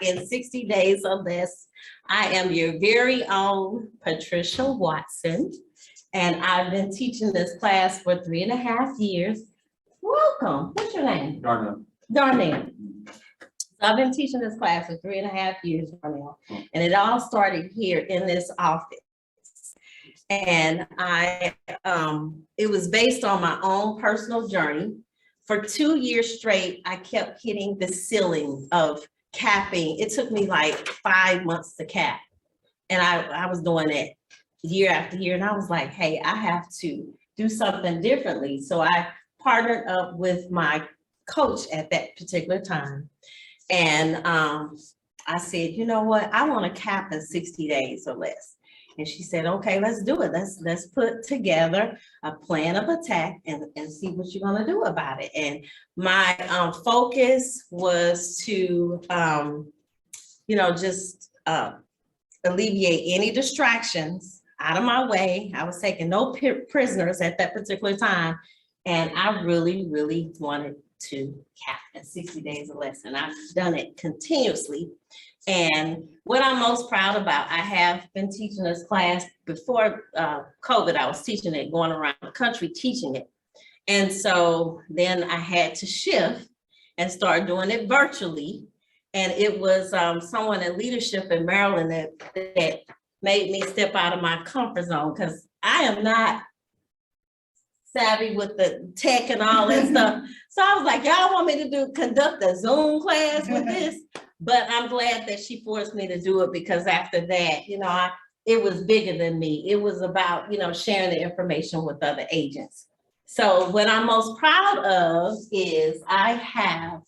in 60 days or less. I am your very own Patricia Watson, and I've been teaching this class for 3.5 years. Welcome. What's your name? Darnell. Darnell. So I've been teaching this class for 3.5 years, Darnell, and it all started here in this office. And it was based on my own personal journey. For 2 years straight, I kept hitting the ceiling of capping. It took me like 5 months to cap. And I was doing it year after year. And I was like, hey, I have to do something differently. So I partnered up with my coach at that particular time. And I said, you know what? I want to cap in 60 days or less. And she said, okay, let's do it. Let's put together a plan of attack and see what you're gonna do about it. And my focus was to, just alleviate any distractions out of my way. I was taking no prisoners at that particular time. And I really, really wanted to cap in 60 days or less. And I've done it continuously. And what I'm most proud about, I have been teaching this class before COVID. I was teaching it, going around the country teaching it. And so then I had to shift and start doing it virtually. And it was someone in leadership in Maryland that made me step out of my comfort zone, because I am not savvy with the tech and all that stuff. So I was like, y'all want me to conduct a Zoom class with this? But I'm glad that she forced me to do it, because after that, it was bigger than me. It was about, sharing the information with other agents. So what I'm most proud of is I have,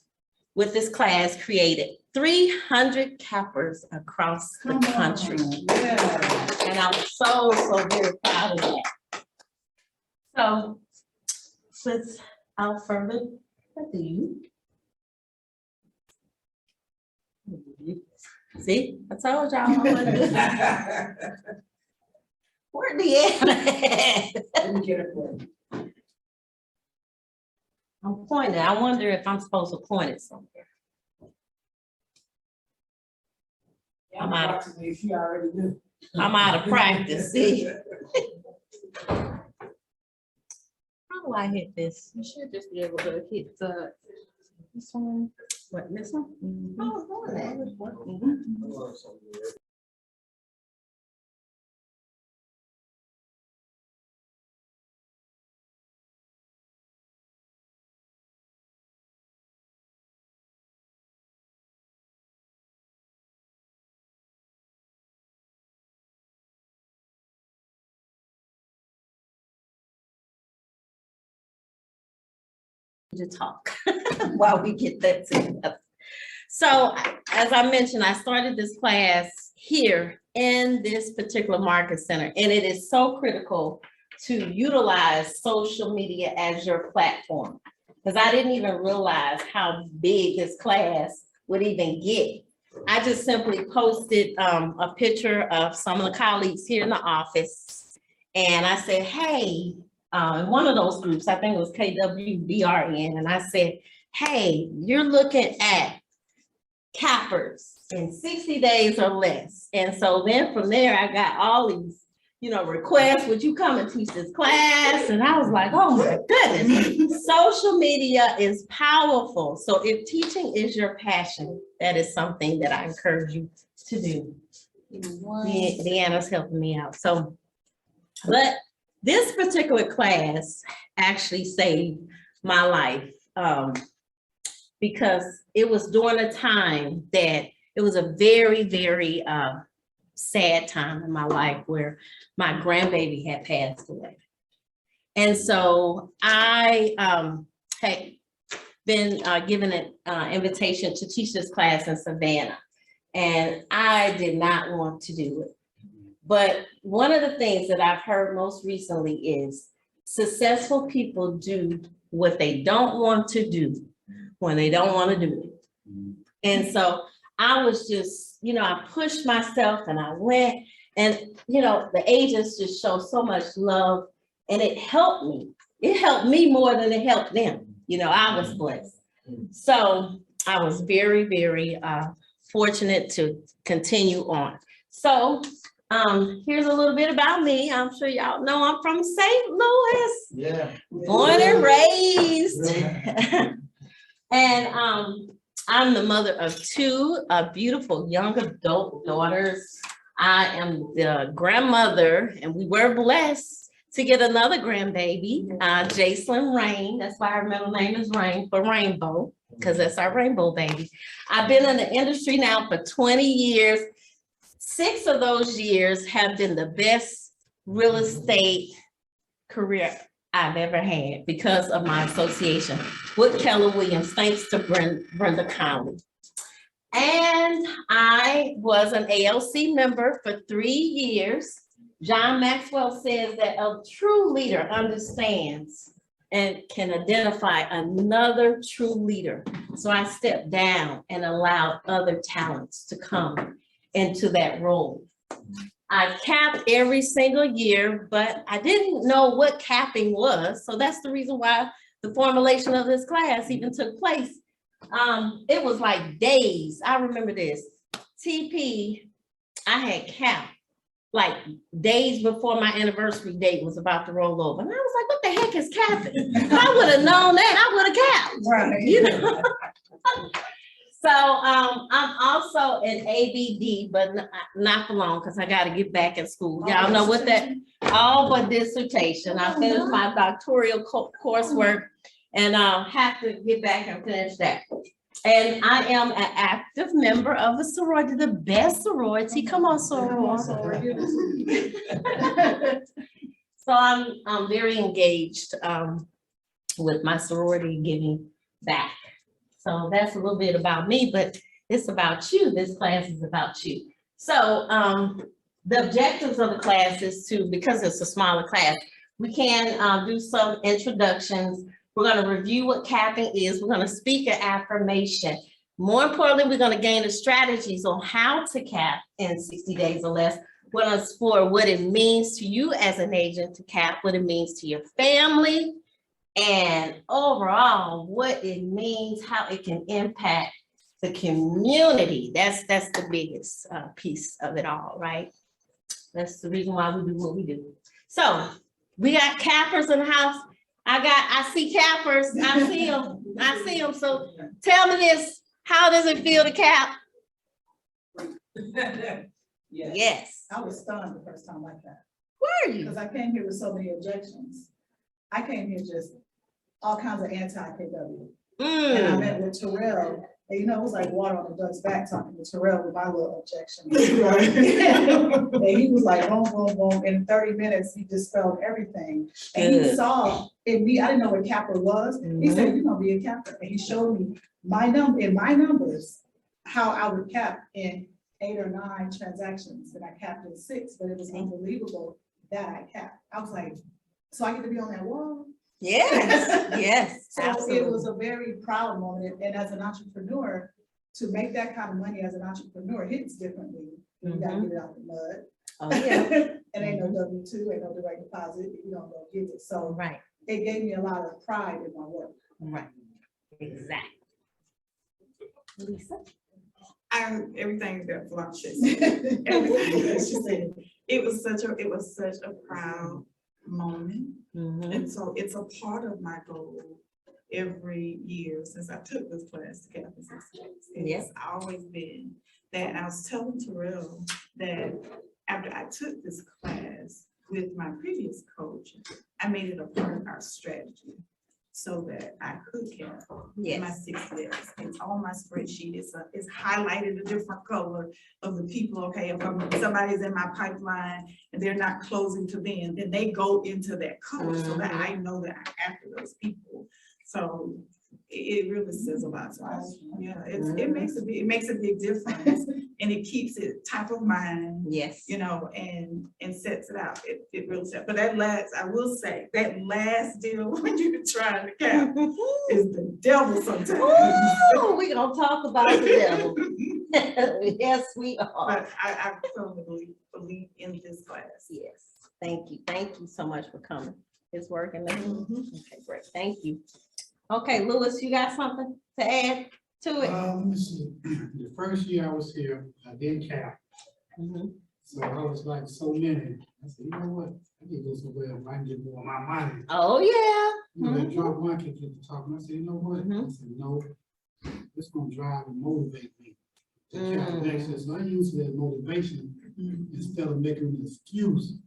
with this class, created 300 cappers across the country. Yeah. And I'm so very proud of that. So without further ado, see, I told y'all I wanted to do that. Where Diaz? Let me get it for you. I'm pointing. I wonder if I'm supposed to point it somewhere. Yeah, I'm out of, she already knew. I'm out of practice. See. How do I hit this? You should just be able to hit this one. What, this one? Mm-hmm. I was doing that. To talk while we get that together. So as I mentioned, I started this class here in this particular market center, and it is so critical to utilize social media as your platform, because I didn't even realize how big this class would even get. I just simply posted a picture of some of the colleagues here in the office, and I said, hey, in one of those groups, I think it was KWBRN, and I said, hey, you're looking at cappers in 60 days or less. And so then from there, I got all these, requests, would you come and teach this class? And I was like, oh my goodness, social media is powerful. So if teaching is your passion, that is something that I encourage you to do. Deanna's helping me out. So, but this particular class actually saved my life because it was during a time that it was a very, very sad time in my life where my grandbaby had passed away. And so I had been given an invitation to teach this class in Savannah, and I did not want to do it. But one of the things that I've heard most recently is successful people do what they don't want to do when they don't want to do it. And so I was just, I pushed myself and I went, and, the agents just show so much love, and it helped me. It helped me more than it helped them. I was blessed. So I was very, very fortunate to continue on. So here's a little bit about me. I'm sure y'all know I'm from St. Louis. Yeah. Born and raised. And I'm the mother of two beautiful young adult daughters. I am the grandmother, and we were blessed to get another grandbaby, Jacelyn Rain. That's why her middle name is Rain for Rainbow, because that's our rainbow baby. I've been in the industry now for 20 years. 6 of those years have been the best real estate career I've ever had because of my association with Keller Williams, thanks to Brenda Conley. And I was an ALC member for 3 years. John Maxwell says that a true leader understands and can identify another true leader. So I stepped down and allowed other talents to come into that role. I capped every single year, but I didn't know what capping was. So that's the reason why the formulation of this class even took place. It was like days. I remember this. TP, I had capped like days before my anniversary date was about to roll over. And I was like, what the heck is capping? If I would have known that, I would have capped. Right. You know? So I'm also an ABD, but not for long because I got to get back in school. Y'all know what that, all but dissertation. I finished my doctoral coursework and have to get back and finish that. And I am an active member of the sorority, the best sorority. Come on, sorority. So I'm very engaged with my sorority giving back. So that's a little bit about me, but it's about you. This class is about you. So the objectives of the class is to, because it's a smaller class, we can do some introductions. We're going to review what capping is. We're going to speak an affirmation. More importantly, we're going to gain the strategies on how to cap in 60 days or less. We're going to explore what it means to you as an agent to cap, what it means to your family, and overall, what it means, how it can impact the community. That's the biggest piece of it all, right? That's the reason why we do what we do. So we got cappers in the house. I see cappers. I see them. So tell me this, how does it feel to cap? Yes. I was stunned the first time like that. Were you? Because I came here with so many objections. I came here just all kinds of anti-KW. And I met with Terrell, and it was like water on the duck's back talking to Terrell with my little objection. And he was like, boom, boom, boom. In 30 minutes, he dispelled everything. And he saw in me, I didn't know what capper was. He said, you're gonna be a capper. And he showed me my numbers, how I would cap in 8 or 9 transactions. And I capped in 6, but it was unbelievable that I capped. I was like, so I get to be on that wall? Yes, yes, So absolutely. it was a very proud moment. And as an entrepreneur, to make that kind of money as an entrepreneur hits differently. You gotta get it out the mud. Oh, yeah. It ain't no W-2, ain't no direct deposit, if you don't go get it. So Right, it gave me a lot of pride in my work. right. Exactly. Lisa? Everything that flushes. She said, It was such a proud moment. And so it's a part of my goal every year since I took this class to cap in 60 days. It's always been that. I was telling Terrell that after I took this class with my previous coach, I made it a part of our strategy so that I could cap in my 60 days. It's on my spreadsheet. It's highlighted a different color of the people. Okay, if somebody's in my pipeline and they're not closing to then they go into that color so that I know that I'm after those people. So it really says a lot. So yeah, it makes a big difference, and it keeps it top of mind. Yes. And sets it out. It really sets. But I will say that last deal when you're trying to cap is the devil sometimes. We're gonna talk about the devil. Yes, we are. But I firmly believe in this class. Yes. Thank you so much for coming. It's working. Okay, great. Thank you. Okay, Louis, you got something to add to it? Let me see, the first year I was here, I didn't cap, Mhm. so I was like so many, I said, you know what, I need to go somewhere where I can get more of my money. Oh, yeah. You know, that Mhm. drop one can get to talking, I said, you know what, I said, no, it's gonna drive and motivate me. To cap access, so I use it as motivation instead of making an excuse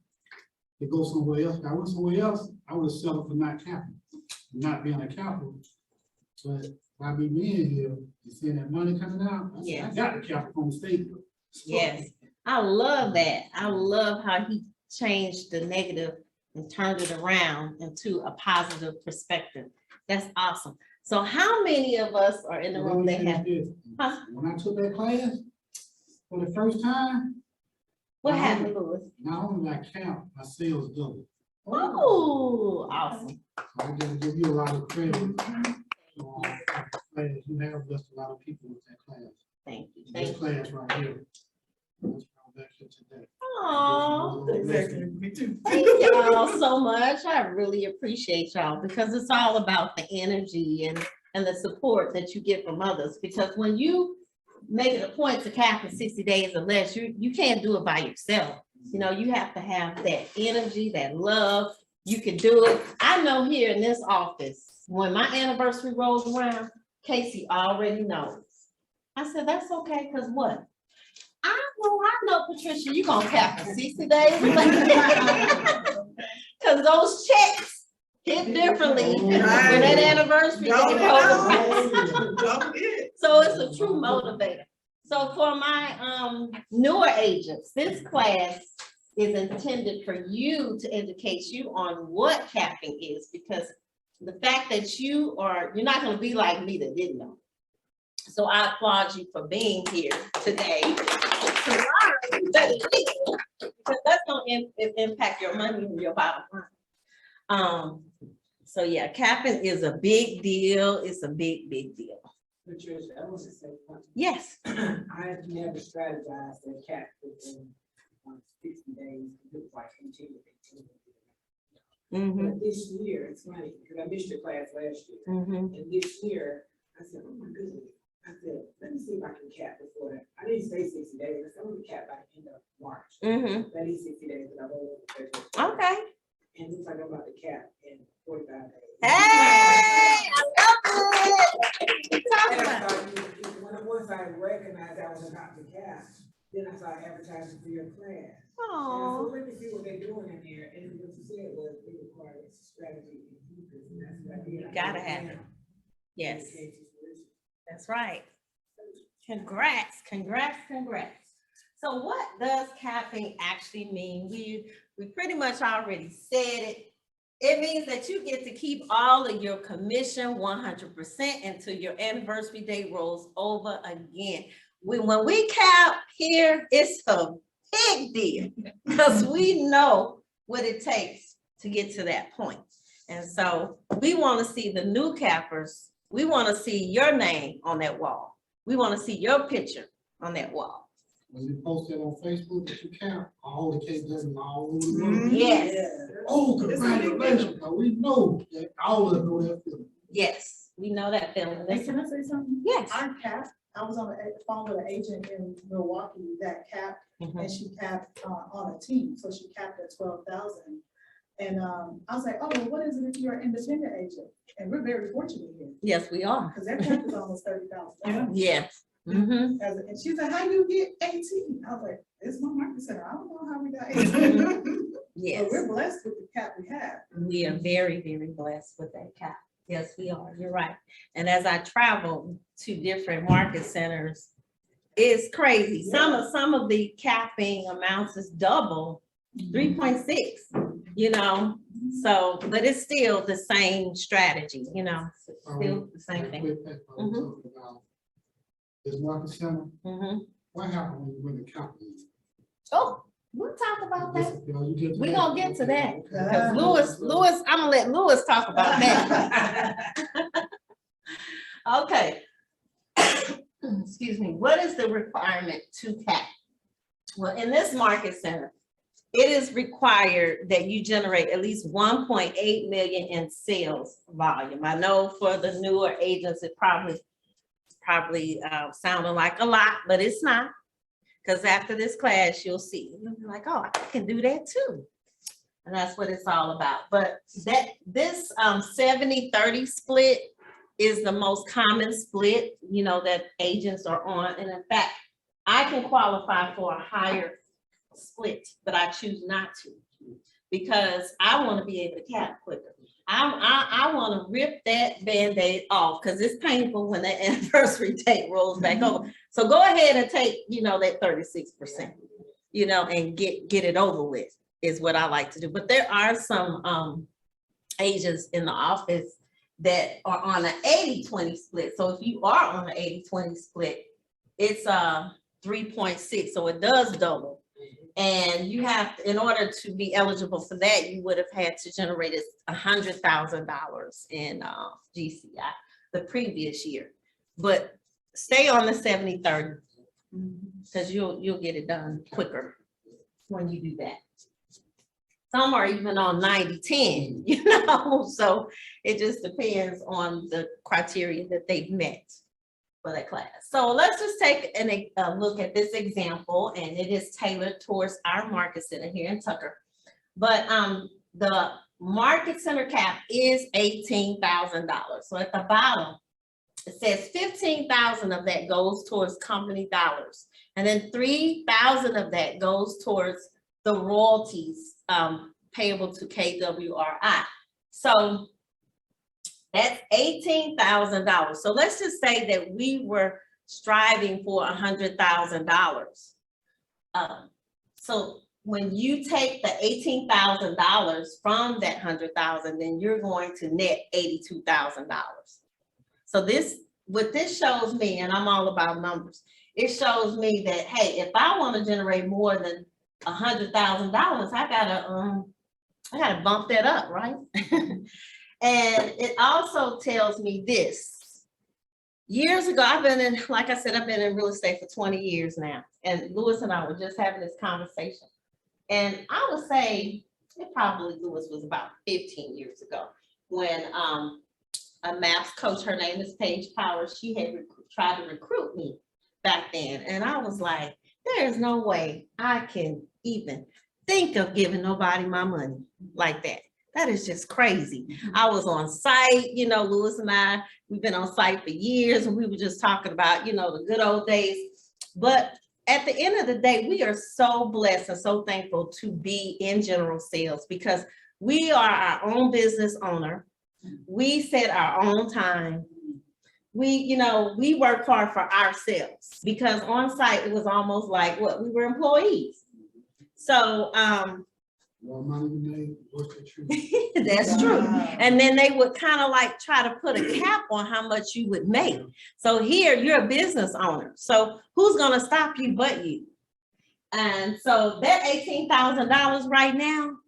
to go somewhere else. If I went somewhere else, I would have settled for not capping, not being a capper. But by me being here, you seeing that money coming out, I said, Yes. I got the cap from the state. Yes, I love that. I love how he changed the negative and turned it around into a positive perspective. That's awesome. So how many of us are in the room that have, huh? When I took that class for the first time, What happened, Louis? not only did I count, my sales doubled. Oh, awesome. So I gotta give you a lot of credit. Class, you have blessed a lot of people with that class. Thank you. This Thank you. class right here. That's why I'm back here today. Aw, Exactly, me too. thank y'all so much. I really appreciate y'all because it's all about the energy and the support that you get from others. Because when you make it a point to cap in 60 days or less, you can't do it by yourself. You know, you have to have that energy, that love. You can do it. I know here in this office, when my anniversary rolls around, Casey already knows. I said, that's okay, because what? I know, Patricia, you gonna cap in 60 days. Because those checks hit differently when that anniversary day rolls around. Double it. So it's a true motivator. So for my newer agents, this class is intended for you to educate you on what capping is, because the fact that you're not going to be like me that didn't know. So I applaud you for being here today to learn that it is, because that's going to impact your money and your bottom line. So yeah, capping is a big deal. It's a big deal. Patricia, I want to say something. Yes. I have never strategized and capped within 60 days. It looks like continue. Mm-hmm. But this year, it's funny, because I missed your class last year. Mm-hmm. And this year, I said, oh my goodness. I said, let me see if I can cap before that. I didn't say 60 days. I said, I'm going to cap by the end of March. Mm-hmm. That is 60 days that I rolled over. Okay. And it looks like I'm about to cap in 45 days. Hey, I love it. Talk And I about it. started, once I recognized I was about to cap, then I started advertising for your class. And Aw. so let me see what they're doing in there. And what you said was it requires strategy and focus, and that's what I did. You gotta have it. Yes, It came to fruition. that's right. Congrats. So what does capping actually mean? We pretty much already said it. It means that you get to keep all of your commission 100% until your anniversary date rolls over again. When we cap here, it's a big deal because we know what it takes to get to that point. And so we want to see the new cappers. We want to see your name on that wall. We want to see your picture on that wall. When you post it on Facebook that you count, all the cases and all over the world. Yes, Oh, congratulations, but we know that all of them know that feeling. yes, we know that feeling. Hey, can I say something? Yes. Our cap, I was on the phone with an agent in Milwaukee that capped, Mhm. and she capped on a team, so she capped at 12,000. And I was like, oh, well, what is it if you're an independent agent? And we're very fortunate here, Yes, we are. because their cap is almost 30,000. Yes. Mhm. And she's like, how you get 18? I was like, it's my market center. I don't know how we got 18. Yes. But we're blessed with the cap we have. We are very, very blessed with that cap. Yes, we are. You're right. And as I travel to different market centers, it's crazy. Some of the capping amounts is double, 3.6, you know? So, but it's still the same strategy, you know, still the same thing. Talking about this market center, Mhm. what happened when you went to capital? Oh, we'll talk about that. We're We gonna get to that. Because Louis, I'm gonna let Louis talk about that. Okay. Excuse me, what is the requirement to cap? Well, in this market center, it is required that you generate at least 1.8 million in sales volume. I know for the newer agents, it's probably probably sounding like a lot, but it's not. Because after this class, you'll see, you'll be like, oh, I can do that too. And that's what it's all about. But this 70-30 split is the most common split, you know, that agents are on. And in fact, I can qualify for a higher split, but I choose not to because I want to be able to cap quicker. I want to rip that Band-Aid off because it's painful when that anniversary date rolls back over. So go ahead and take, you know, that 36%, you know, and get it over with is what I like to do. But there are some agents in the office that are on an 80-20 split. So if you are on an 80-20 split, it's 3.6. So it does double. And you have to, in order to be eligible for that, you would have had to generate $100,000 in GCI the previous year. But stay on the 70-30 because you'll get it done quicker when you do that. Some are even on 90-10, you know, so it just depends on the criteria that they've met for that class. So let's just take a look at this example, and it is tailored towards our market center here in Tucker. But the market center cap is $18,000. So at the bottom, it says 15,000 of that goes towards company dollars, and then 3,000 of that goes towards the royalties payable to KWRI. So that's $18,000. So let's just say that we were striving for $100,000. So when you take the $18,000 from that $100,000, then you're going to net $82,000. So what this shows me, and I'm all about numbers, it shows me that, hey, if I want to generate more than $100,000, I gotta bump that up, right? And it also tells me this. Years ago, like I said, I've been in real estate for 20 years now. And Lewis and I were just having this conversation. And I would say Lewis was about 15 years ago when a math coach, her name is Paige Powers, she had tried to recruit me back then. And I was like, there is no way I can even think of giving nobody my money like that. That is just crazy. I was on site, you know, Lewis and I, we've been on site for years, and we were just talking about, you know, the good old days. But at the end of the day, we are so blessed and so thankful to be in general sales because we are our own business owner. We set our own time. We work hard for ourselves because on site, it was almost like we were employees. So, More money than they work the truth. that's true. And then they would kind of like try to put a cap on how much you would make. So here you're a business owner. So who's going to stop you but you? And so that $18,000 right now,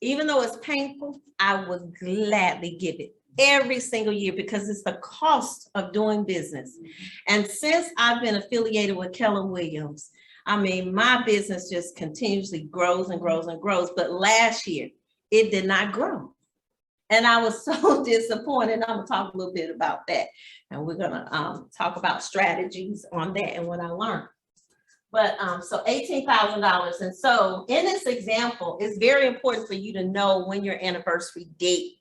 even though it's painful, I would gladly give it every single year because it's the cost of doing business. And since I've been affiliated with Keller Williams, I mean, my business just continuously grows and grows and grows. But last year, it did not grow. And I was so disappointed. I'm going to talk a little bit about that. And we're going to talk about strategies on that and what I learned. But so $18,000. And so in this example, it's very important for you to know when your anniversary date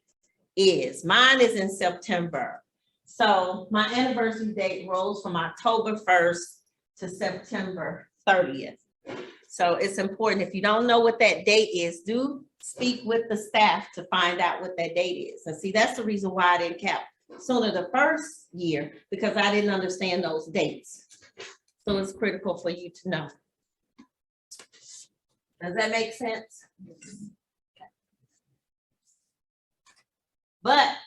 is. Mine is in September. So my anniversary date rolls from October 1st to September 30th. So it's important. If you don't know what that date is, do speak with the staff to find out what that date is. And see, that's the reason why I didn't cap sooner the first year, because I didn't understand those dates. So it's critical for you to know. Does that make sense? But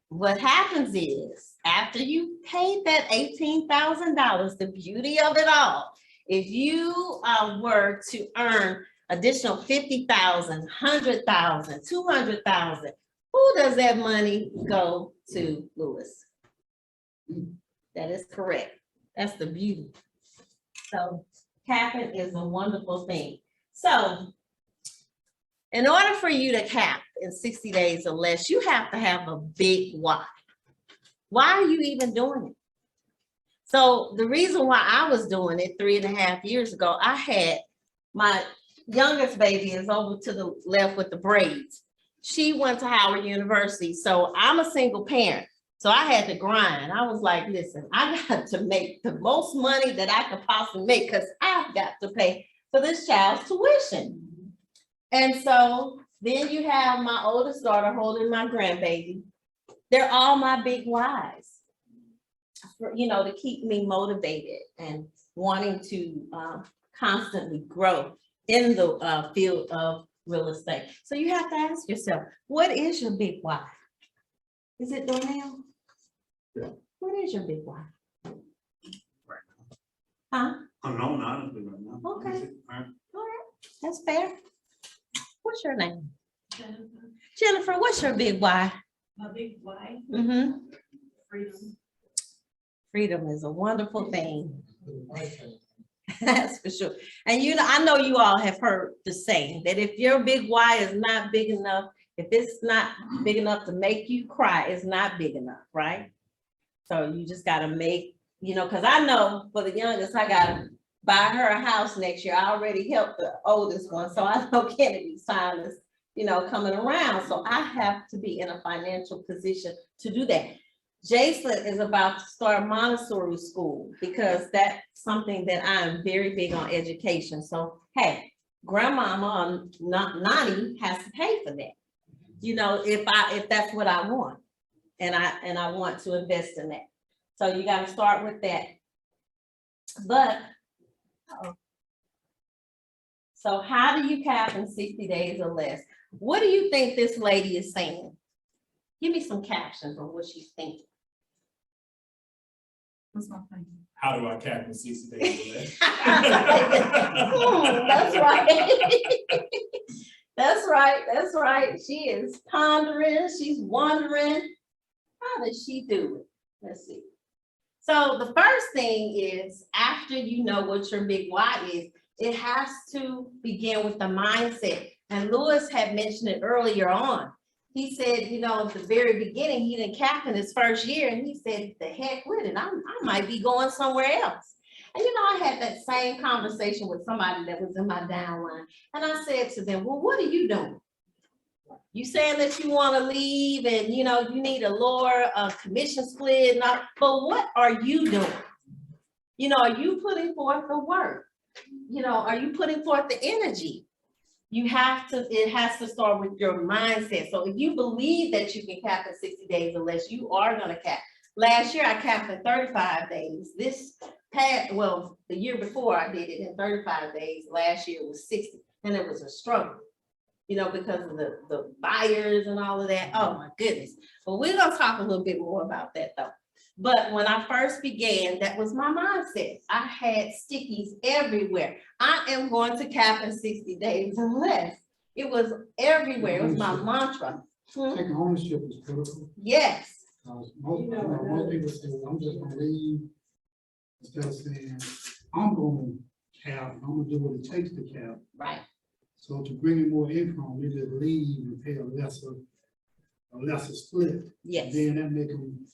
what happens is, after you paid that $18,000, the beauty of it all, if you were to earn additional $50,000, $100,000, $200,000, who does that money go to, Lewis? That is correct. That's the beauty. So capping is a wonderful thing. So in order for you to cap in 60 days or less, you have to have a big why. Why are you even doing it? So the reason why I was doing it 3.5 years ago, I had my youngest baby is over to the left with the braids. She went to Howard University, so I'm a single parent. So I had to grind. I was like, listen, I got to make the most money that I could possibly make because I've got to pay for this child's tuition. And so then you have my oldest daughter holding my grandbaby. They're all my big whys, you know, to keep me motivated and wanting to constantly grow in the field of real estate. So you have to ask yourself, what is your big why? Is it Donnell? Yeah. What is your big why? Huh? Unknown, honestly, right now. Okay. Right. All right, that's fair. What's your name? Jennifer, what's your big why? My big why, Mm-hmm. freedom. Freedom is a wonderful thing. That's for sure. And you know, I know you all have heard the saying that if your big why is not big enough, if it's not big enough to make you cry, it's not big enough, right? So you just gotta make, you know, because I know for the youngest, I gotta buy her a house next year. I already helped the oldest one, so I know Kennedy's time is, you know, coming around. So I have to be in a financial position to do that. Jason is about to start Montessori school because that's something that I'm very big on education. So, hey, grandmama Nani has to pay for that. You know, if that's what I want, and I want to invest in that. So you got to start with that. But so how do you cap in 60 days or less? What do you think this lady is saying? Give me some captions on what she's thinking. What's my plan? How do I cap in 60 days or less? That's right. That's right. That's right. She is pondering. She's wondering, how does she do it? Let's see. So the first thing is, after you know what your big why is, it has to begin with the mindset. And Lewis had mentioned it earlier on. He said, you know, at the very beginning, he didn't cap in his first year, and he said, the heck with it, I might be going somewhere else. And you know, I had that same conversation with somebody that was in my downline, and I said to them, well, what are you doing? You saying that you want to leave and, you know, you need a lower commission split, but what are you doing? You know, are you putting forth the work? You know, are you putting forth the energy? You have to, it has to start with your mindset. So if you believe that you can cap in 60 days or less, you are going to cap. Last year I capped in 35 days. This past, well, the year before I did it in 35 days. Last year was 60, and it was a struggle, you know, because of the buyers and all of that. Oh my goodness. But we're going to talk a little bit more about that though. But when I first began, that was my mindset. I had stickies everywhere. I am going to cap in 60 days or less. It was everywhere. It was my mantra. Taking ownership is critical. Yes. Most people say, well, I'm just gonna leave, instead of saying, I'm gonna cap, I'm gonna do what it takes to cap. Right. So to bring in more income, we just leave and pay a lesser split. Yes. Then that make them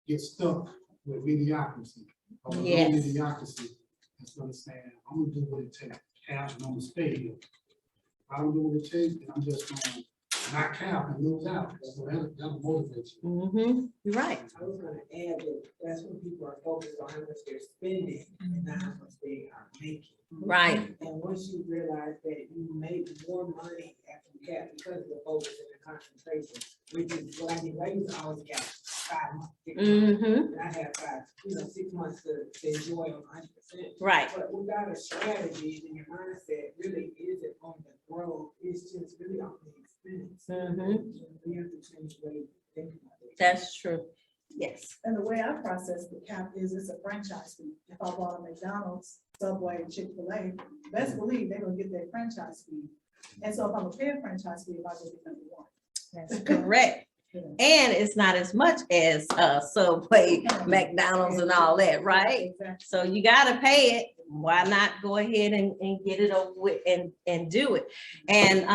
get stuck with mediocrity. Or low Yes. mediocrity, instead of saying, I'm gonna do what it takes, cap, and I'm gonna stay here. If I don't do what it takes, then I'm just gonna not cap and lose out. So that'll motivate you. Mm-hmm. You're right. I was gonna add that that's when people are focused on how much they're spending and not how much they are making. Right. And once you realize that you make more money after you cap because of the focus and the concentration, which is what I did. I used to always cap 5 months, 6 months. Mm-hmm. And I have 6 months to enjoy on 100%. Right. But without a strategy, then your mindset really isn't on the growth. It's just really on the expense. Mm-hmm. You have to change the way you think about it. That's true. Yes. And the way I process the cap is it's a franchise fee. If I bought a McDonald's, Subway, Chick-fil-A, best believe they're gonna get their franchise fee. And so if I'm a fair franchise fee, if I go get number one. That's correct. And it's not as much as Subway, McDonald's and all that, right? Exactly. So you gotta pay it. Why not go ahead and get it over with and do it? And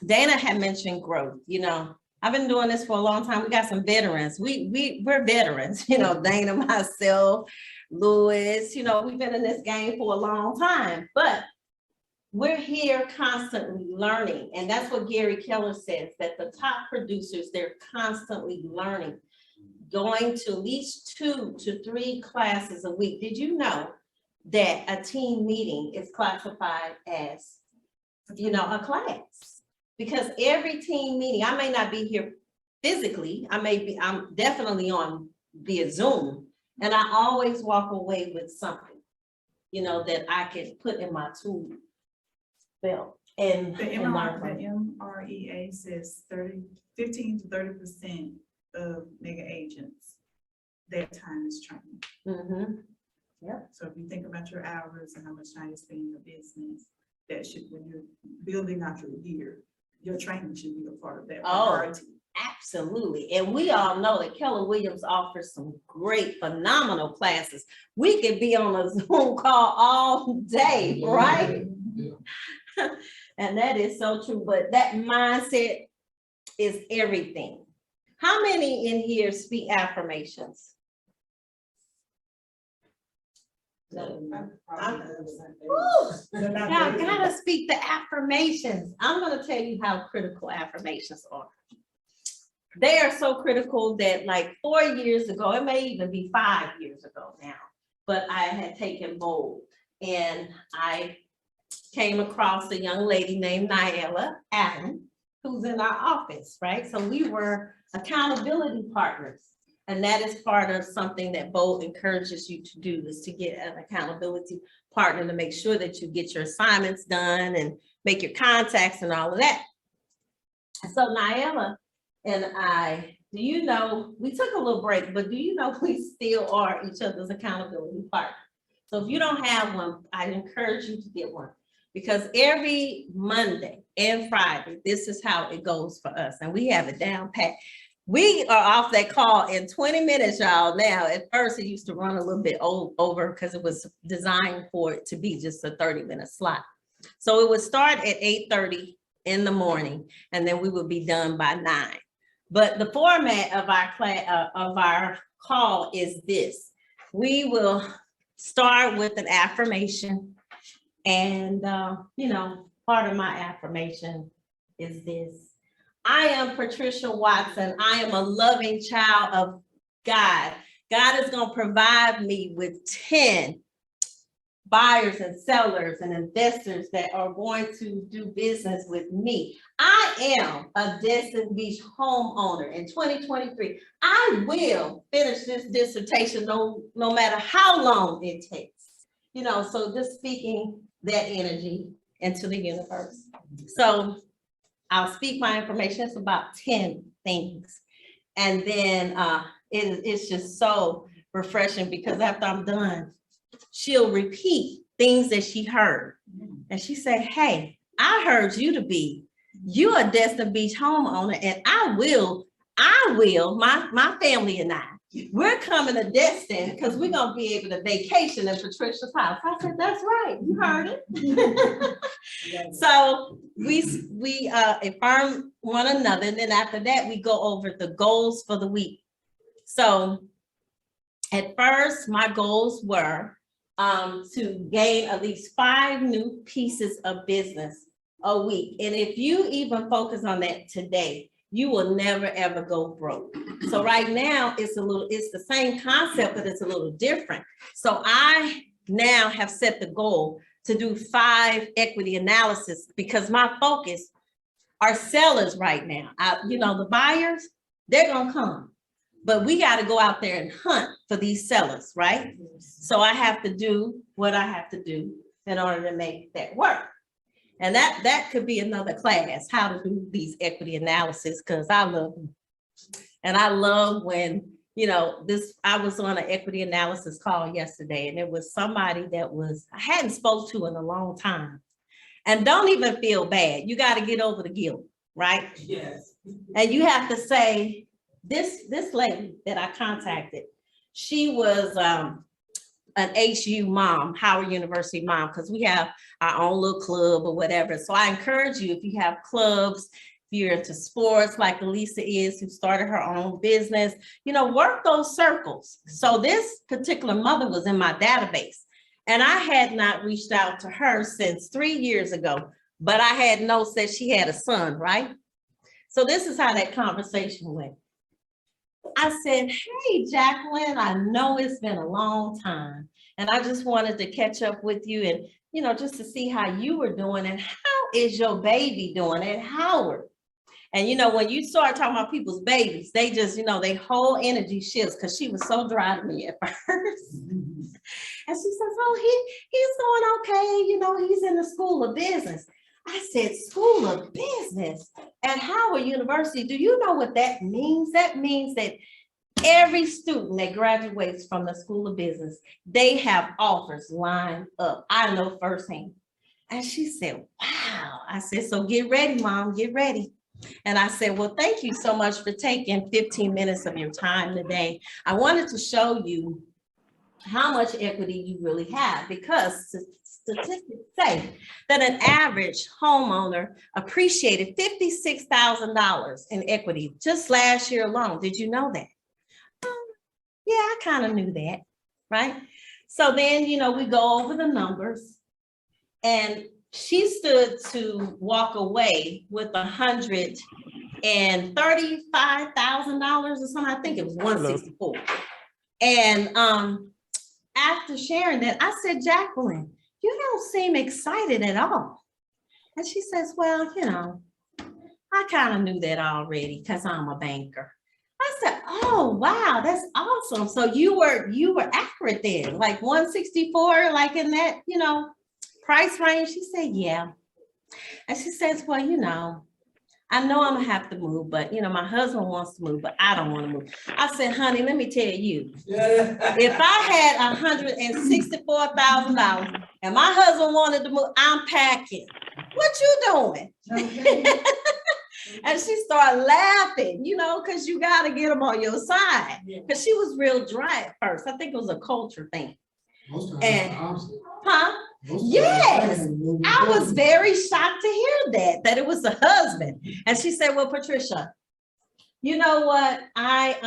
Dana had mentioned growth. You know, I've been doing this for a long time. We got some veterans. We're veterans, you know, Dana, myself, Louis, you know, we've been in this game for a long time, but we're here constantly learning. And that's what Gary Keller says, that the top producers, they're constantly learning, going to at least 2 to 3 classes a week. Did you know that a team meeting is classified as, you know, a class? Because every team meeting, I may not be here physically, I'm definitely on via Zoom, and I always walk away with something, you know, that I can put in my tool belt and The learn from. MREA says 15 to 30% of mega agents, their time is training. Mhm. So if you think about your hours and how much time you spend in your business, that should, when you're building out your year, your training should be a part of that priority. Absolutely. And we all know that Keller Williams offers some great, phenomenal classes. We could be on a Zoom call all day, right? Yeah. And that is so true, but that mindset is everything. How many in here speak affirmations? Y'all gotta speak the affirmations. I'm gonna tell you how critical affirmations are. They are so critical that like 4 years ago, it may even be 5 years ago now, but I had taken Bold and I came across a young lady named Nyla Allen, who's in our office, right? So we were accountability partners. And that is part of something that Bold encourages you to do, is to get an accountability partner to make sure that you get your assignments done and make your contacts and all of that. So Nyla and I, do you know, we took a little break, but do you know we still are each other's accountability partner? So if you don't have one, I encourage you to get one, because every Monday and Friday, this is how it goes for us. And we have it down pat. We are off that call in 20 minutes, y'all. Now, at first it used to run a little bit over because it was designed for it to be just a 30-minute slot. So it would start at 8:30 in the morning, and then we would be done by 9. But the format of our class, of our call is this. We will start with an affirmation, and you know, part of my affirmation is this: I am Patricia Watson. I am a loving child of God. God is going to provide me with 10 buyers and sellers and investors that are going to do business with me. I am a Destin Beach homeowner in 2023. I will finish this dissertation no matter how long it takes. You know, so just speaking that energy into the universe. So I'll speak my information. It's about 10 things. And then it's just so refreshing, because after I'm done, she'll repeat things that she heard. And she say, hey, I heard you're a Destin Beach homeowner, and I will, my family and I, we're coming to Destin because we're going to be able to vacation in Patricia's house. I said, that's right, you heard it. So we affirm one another, and then after that, we go over the goals for the week. So at first, my goals were to gain at least 5 new pieces of business a week. And if you even focus on that today, you will never ever go broke. So right now it's the same concept, but it's a little different. So I now have set the goal to do 5 equity analysis, because my focus are sellers right now. You know, the buyers, they're gonna come, but we got to go out there and hunt for these sellers, right? So I have to do what I have to do in order to make that work. And that could be another class, how to do these equity analysis, because I love them. And I love when, you know, I was on an equity analysis call yesterday, and it was somebody that I hadn't spoke to in a long time. And don't even feel bad. You got to get over the guilt, right? Yes. And you have to say, this lady that I contacted, she was an HU mom, Howard University mom, because we have our own little club or whatever. So I encourage you, if you have clubs you're into sports like Elisa is, who started her own business, work those circles. So this particular mother was in my database, and I had not reached out to her since 3 years ago, but I had notes that she had a son, right? So this is how that conversation went. I said, hey, Jacqueline, I know it's been a long time, and I just wanted to catch up with you and, just to see how you were doing and how is your baby doing at Howard? And, when you start talking about people's babies, they just, their whole energy shifts, because she was so dry to me at first. And she says, oh, he's doing okay. He's in the School of Business. I said, School of Business at Howard University. Do you know what that means? That means that every student that graduates from the School of Business, they have offers lined up. I know firsthand. And she said, wow. I said, so get ready, Mom, get ready. And I said, well, thank you so much for taking 15 minutes of your time today. I wanted to show you how much equity you really have, because statistics say that an average homeowner appreciated $56,000 in equity just last year alone. Did you know that? Yeah, I kind of knew that, right? So then, we go over the numbers, and she stood to walk away with $135,000 or something. I think it was 164. And after sharing that, I said, Jacqueline, you don't seem excited at all. And she says, well, I kind of knew that already because I'm a banker. I said, oh, wow, that's awesome. So you were accurate then, like 164, like in that, price range. She said, yeah. And she says, well, I know I'm gonna have to move, but my husband wants to move, but I don't want to move. I said, honey, let me tell you, if I had $164,000 and my husband wanted to move, I'm packing. What you doing? Okay. And she started laughing, because you got to get them on your side. Because she was real dry at first. I think it was a culture thing. And, yes, I was very shocked to hear that it was the husband. And she said, well, Patricia, you know what? I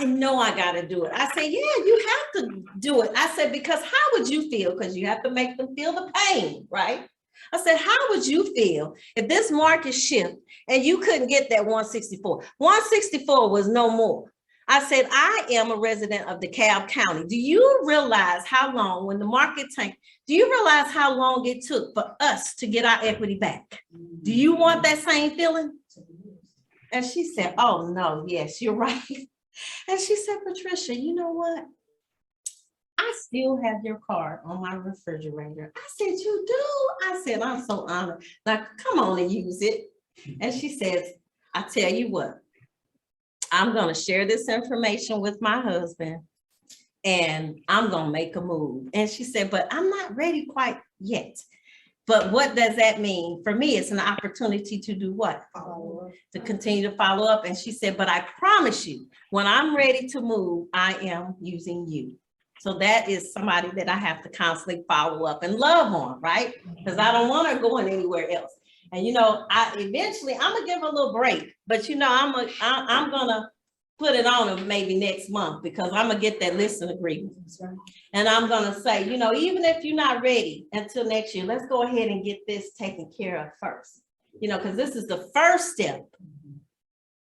know I got to do it. I said, yeah, you have to do it. I said, because how would you feel? Because you have to make them feel the pain, right? I said, how would you feel if this market shift and you couldn't get that 164? 164 was no more. I said, I am a resident of DeKalb County. Do you realize how long, when the market tanked, do you realize how long it took for us to get our equity back? Do you want that same feeling? And she said, oh, no, yes, you're right. And she said, Patricia, you know what? I still have your card on my refrigerator. I said, you do? I said, I'm so honored. Now, come on and use it. And she says, I tell you what, I'm going to share this information with my husband and I'm going to make a move. And she said, but I'm not ready quite yet. But what does that mean? For me, it's an opportunity to do what? To continue to follow up. And she said, but I promise you, when I'm ready to move, I am using you. So that is somebody that I have to constantly follow up and love on, right? Because I don't want her going anywhere else. And I eventually I'm gonna give her a little break, but I'm gonna put it on her maybe next month, because I'm gonna get that listing agreement. And I'm gonna say, even if you're not ready until next year, let's go ahead and get this taken care of first. Because this is the first step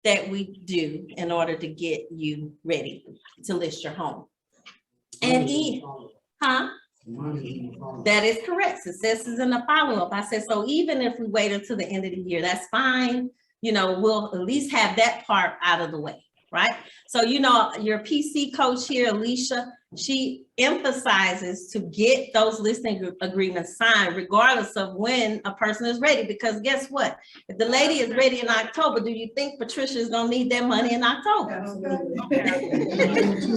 that we do in order to get you ready to list your home. And that is correct. Success is in the follow-up. I said, so even if we wait until the end of the year, that's fine. We'll at least have that part out of the way, right? So, your PC coach here, Alicia, she emphasizes to get those listing agreements signed regardless of when a person is ready. Because guess what? If the lady is ready in October, do you think Patricia is going to need that money in October? Absolutely.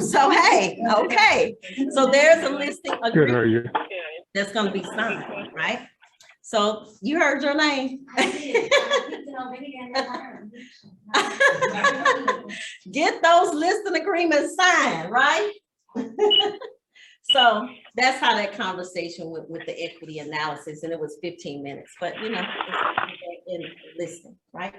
So, hey, okay. So there's a listing agreement that's going to be signed, right? So you heard your name. Get those listing agreements signed, right? So that's how that conversation went with the equity analysis, and it was 15 minutes, but in listening, right?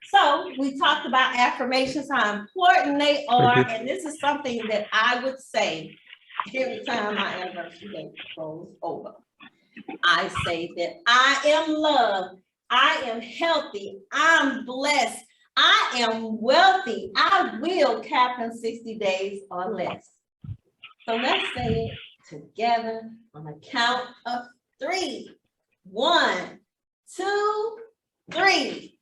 So we talked about affirmations, how important they are, and this is something that I would say every time my anniversary day goes over. I say that I am loved, I am healthy, I'm blessed, I am wealthy, I will cap in 60 days or less. So let's say it together on a count of 3. 1, 2, 3.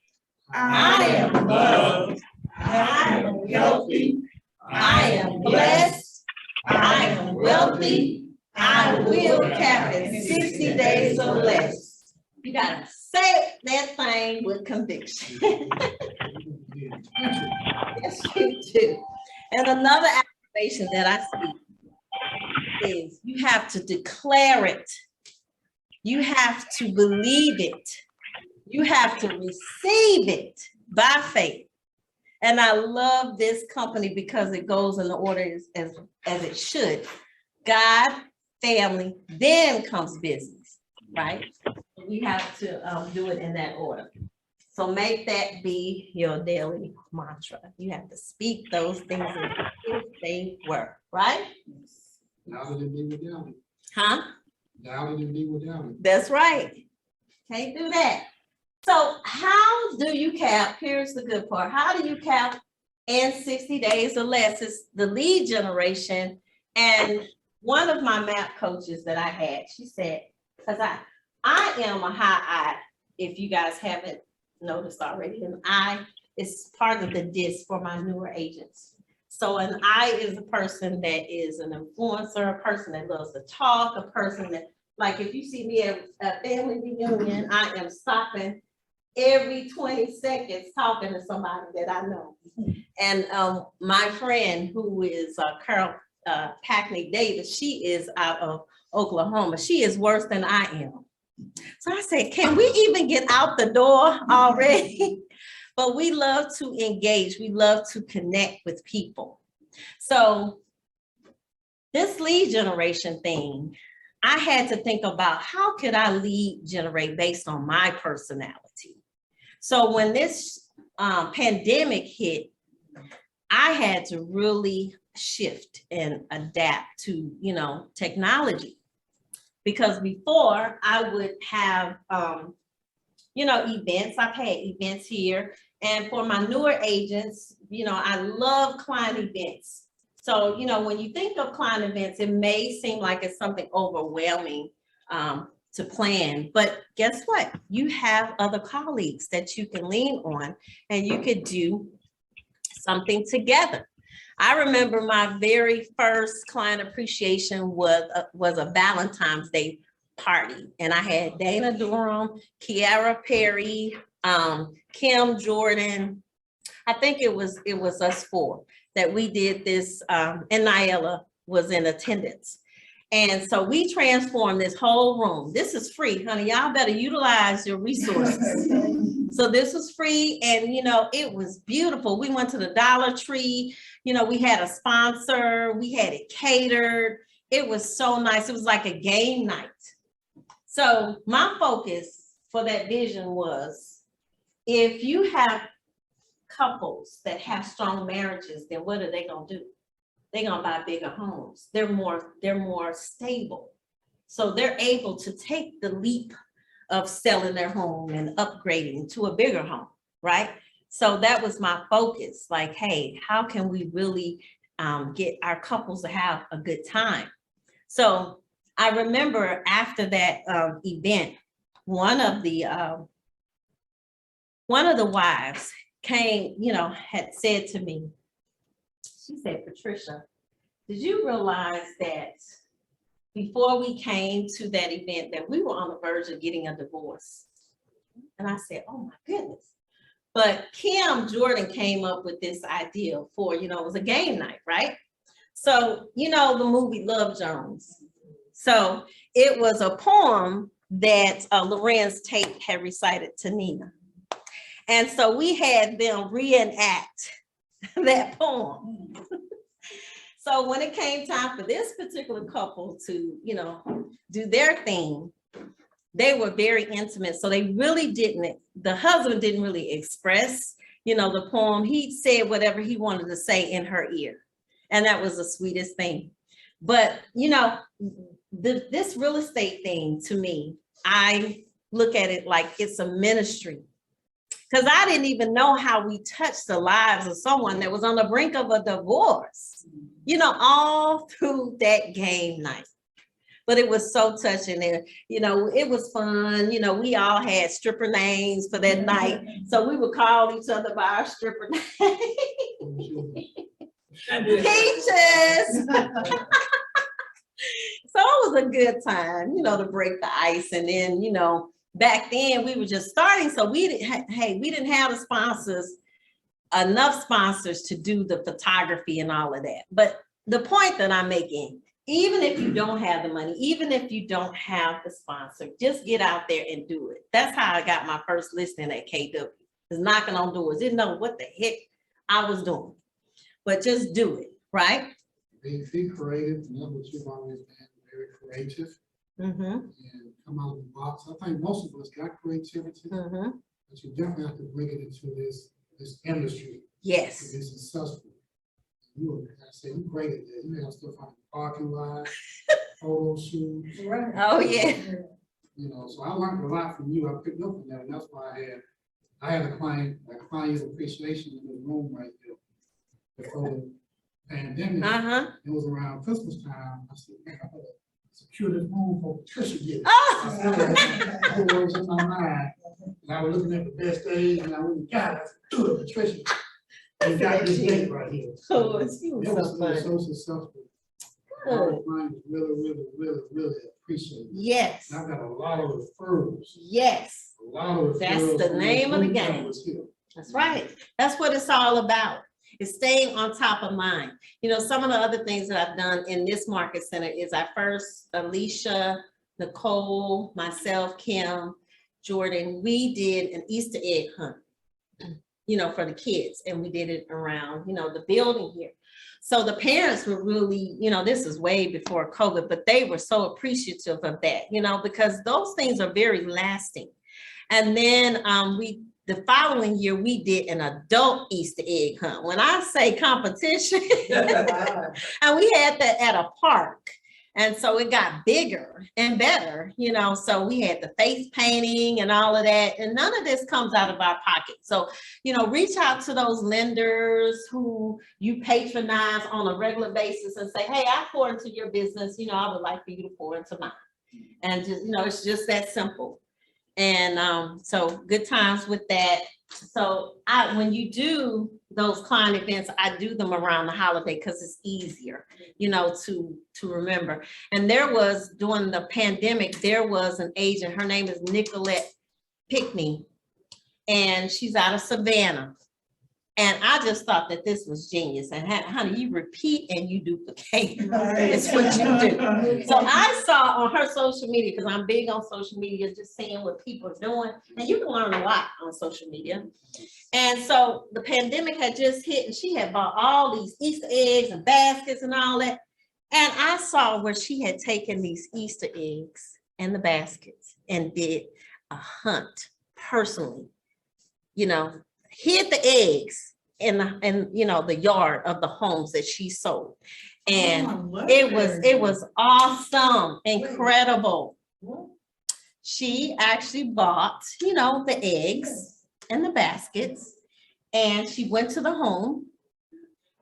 I am loved, I am healthy, I am blessed, I am wealthy, I will cap in 60 days or less. You gotta say that thing with conviction. Yes, you do. And another affirmation that I speak is you have to declare it. You have to believe it. You have to receive it by faith. And I love this company because it goes in the order as it should. God, family, then comes business, right? We have to do it in that order. So make that be your daily mantra. You have to speak those things if they were, right? Louder than me without it. Huh? Louder than me without it. That's right. Can't do that. So how do you cap? Here's the good part. How do you cap in 60 days or less? It's the lead generation. And one of my MAP coaches that I had, she said, because I am a high I, if you guys haven't noticed already, and I is part of the DIS for my newer agents. So an I is a person that is an influencer, a person that loves to talk, a person that, like if you see me at a family reunion, I am stopping every 20 seconds talking to somebody that I know. And my friend who is Carol Packney Davis, she is out of Oklahoma. She is worse than I am. So I said, can we even get out the door already? But we love to engage. We love to connect with people. So this lead generation thing, I had to think about how could I lead generate based on my personality. So when this pandemic hit, I had to really shift and adapt to, technology. Because before I would have, events. I've had events here. And for my newer agents, I love client events. So, when you think of client events, it may seem like it's something overwhelming to plan. But guess what? You have other colleagues that you can lean on and you could do something together. I remember my very first client appreciation was a Valentine's Day party. And I had Dana Durham, Kiara Perry, Kim Jordan. I think it was us 4 that we did this, and Nyla was in attendance. And so we transformed this whole room. This is free, honey. Y'all better utilize your resources. So this was free and, it was beautiful. We went to the Dollar Tree. We had a sponsor. We had it catered. It was so nice. It was like a game night. So my focus for that vision was, if you have couples that have strong marriages, then what are they going to do? They're going to buy bigger homes. They're more stable. So they're able to take the leap of selling their home and upgrading to a bigger home, right? So that was my focus. Like, hey, how can we really get our couples to have a good time? So I remember after that event, one of the wives came, had said to me, she said, Patricia, did you realize that before we came to that event that we were on the verge of getting a divorce? And I said, oh my goodness. But Kim Jordan came up with this idea for, it was a game night, right? So, the movie Love Jones. So it was a poem that Lorenz Tate had recited to Nina. And so we had them reenact that poem. So when it came time for this particular couple to, do their thing, they were very intimate. So they really the husband didn't really express you know, the poem, he said whatever he wanted to say in her ear. And that was the sweetest thing. But, you know, this real estate thing to me, I look at it like it's a ministry. Because I didn't even know how we touched the lives of someone that was on the brink of a divorce, you know, all through that game night. But it was so touching, and you know, it was fun. You know, we all had stripper names for that night, so we would call each other by our stripper name. Peaches. So it was a good time, you know, to break the ice. And then, you know, back then we were just starting, so we didn't have the sponsors, enough sponsors to do the photography and all of that. But the point that I'm making, even if you don't have the money, even if you don't have the sponsor, just get out there and do it. That's how I got my first listing at KW. Was knocking on doors. Didn't know what the heck I was doing, but just do it, right? Be creative. You know what you've always been, very creative, and come out of the box. I think most of us got creativity, but you definitely have to bring it into this industry. Yes. To be successful. You, like I said, you great at that. You have stuff on the parking lot, photo shoots. Right. Oh yeah. You know, so I learned a lot from you. I picked up on that, and that's why I had a client appreciation in the room right there. Before the pandemic, it was around Christmas time. I said, man, I better secure this room for Patricia to get it. I said, I was in my mind, and I was looking at the best days, and I went and got it. I said, do it, Patricia. And got this date right here. Oh, it was so successful. Our clients really appreciate it. Yes. And I've got a lot of referrals. Yes. A lot of referrals. That's the name of the game. That's right. That's what it's all about. It's staying on top of mind. You know, some of the other things that I've done in this market center is Alicia, Nicole, myself, Kim, Jordan, we did an Easter egg hunt, you know, for the kids. And we did it around, you know, the building here. So the parents were really, you know, this is way before COVID, but they were so appreciative of that, you know, because those things are very lasting. And then the following year, we did an adult Easter egg hunt. When I say competition, and we had that at a park. And so it got bigger and better, you know, so we had the face painting and all of that, and none of this comes out of our pocket. So, you know, reach out to those lenders who you patronize on a regular basis and say, hey, I pour into your business, you know, I would like for you to pour into mine. And just, you know, it's just that simple. And so good times with that. So when you do those client events, I do them around the holiday because it's easier, you know, to remember. And there was, during the pandemic, there was an agent, her name is Nicolette Pickney, and she's out of Savannah. And I just thought that this was genius. And honey, you repeat and you duplicate. It's what you do. So I saw on her social media, because I'm big on social media, just seeing what people are doing. And you can learn a lot on social media. And so the pandemic had just hit, and she had bought all these Easter eggs and baskets and all that. And I saw where she had taken these Easter eggs and the baskets and did a hunt personally, you know, hid the eggs in you know, the yard of the homes that she sold. And it was awesome, incredible. She actually bought, you know, the eggs and the baskets, and she went to the home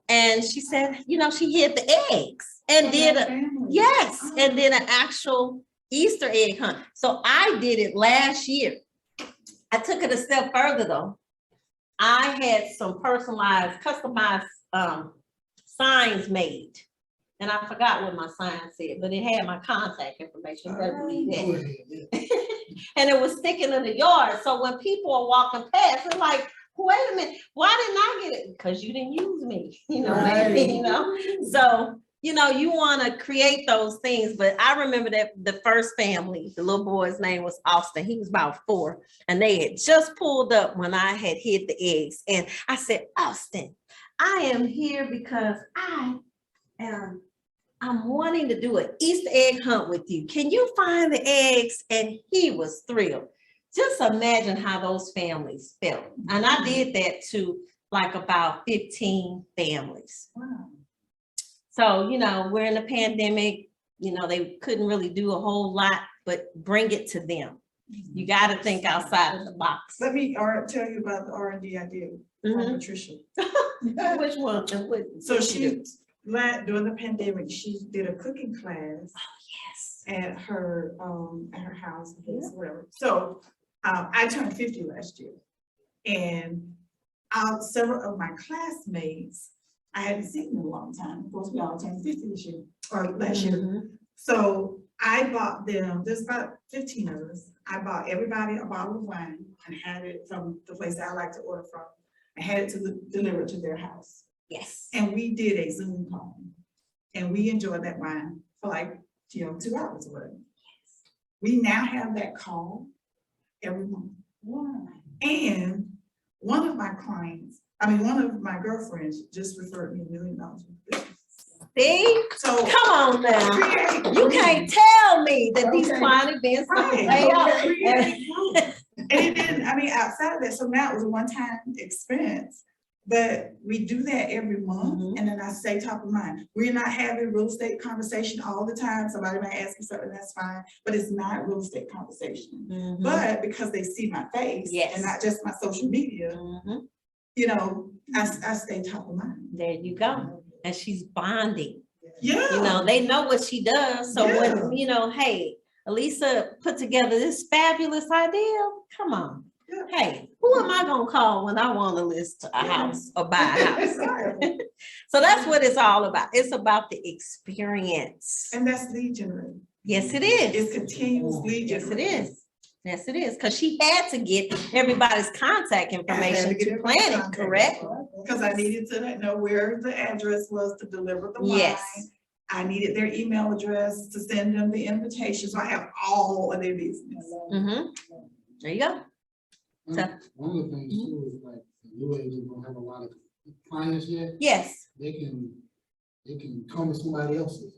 and she said, you know, she hid the eggs and did and did an actual Easter egg hunt. So I did it last year. I took it a step further though. I had some personalized, customized signs made. And I forgot what my sign said, but it had my contact information. And it was sticking in the yard. So when people are walking past, they're like, wait a minute, why didn't I get it? Because you didn't use me, you know, maybe, you know? So, you know, you want to create those things. But I remember that the first family, the little boy's name was Austin. He was about 4, and they had just pulled up when I had hid the eggs. And I said, Austin, I am here because I'm wanting to do an Easter egg hunt with you. Can you find the eggs? And he was thrilled. just imagine how those families felt. And I did that to like about 15 families. Wow. So, you know, we're in a pandemic, you know, they couldn't really do a whole lot, but bring it to them. You got to think outside of the box. Let me tell you about the R&D I did for Mhm. Patricia. Which one? So she, during the pandemic, she did a cooking class Yes. at her house, whatever. So I turned 50 last year, and several of my classmates, I hadn't seen in a long time. Of course, we all turned 50 this year or last year. Mhm. So I bought them, there's about 15 of us. I bought everybody a bottle of wine and had it from the place I like to order from. I had it delivered to their house. Yes. And we did a Zoom call. And we enjoyed that wine for like, 2 hours or whatever. We now have that call every month. Wow. And one of my girlfriends just referred me $1 million of business. See? So Come on now. create You room. can't tell me that these Okay. client events don't Right. pay off. Create room. And it didn't, outside of that, so now it was a one-time expense. But we do that every month, Mhm. and then I say top of mind. We're not having real estate conversation all the time. Somebody might ask me something, that's fine, but it's not real estate conversation. Mhm. But because they see my face Yes. and not just my social media, Mhm. I stay top of mind. There you go. And she's bonding. Yeah. You know, they know what she does. So Yeah. when, hey, Elisa put together this fabulous idea, come on. Yeah. Hey, who am I gonna call when I want to list a Yeah. house or buy a house? Right. So that's what it's all about. It's about the experience. And that's lead generating. Yes, it It's is. continuous lead Yes, it generation. is. Yes, it is. Because she had to get everybody's contact information to plan it, correct? Because I needed to know where the address was to deliver the wine. Yes. I needed their email address to send them the invitation, so I have all of their business. Mm-hmm. There you go. So- One of the things too is like, new agents don't have a lot of clients yet, Yes. they can come to somebody else's.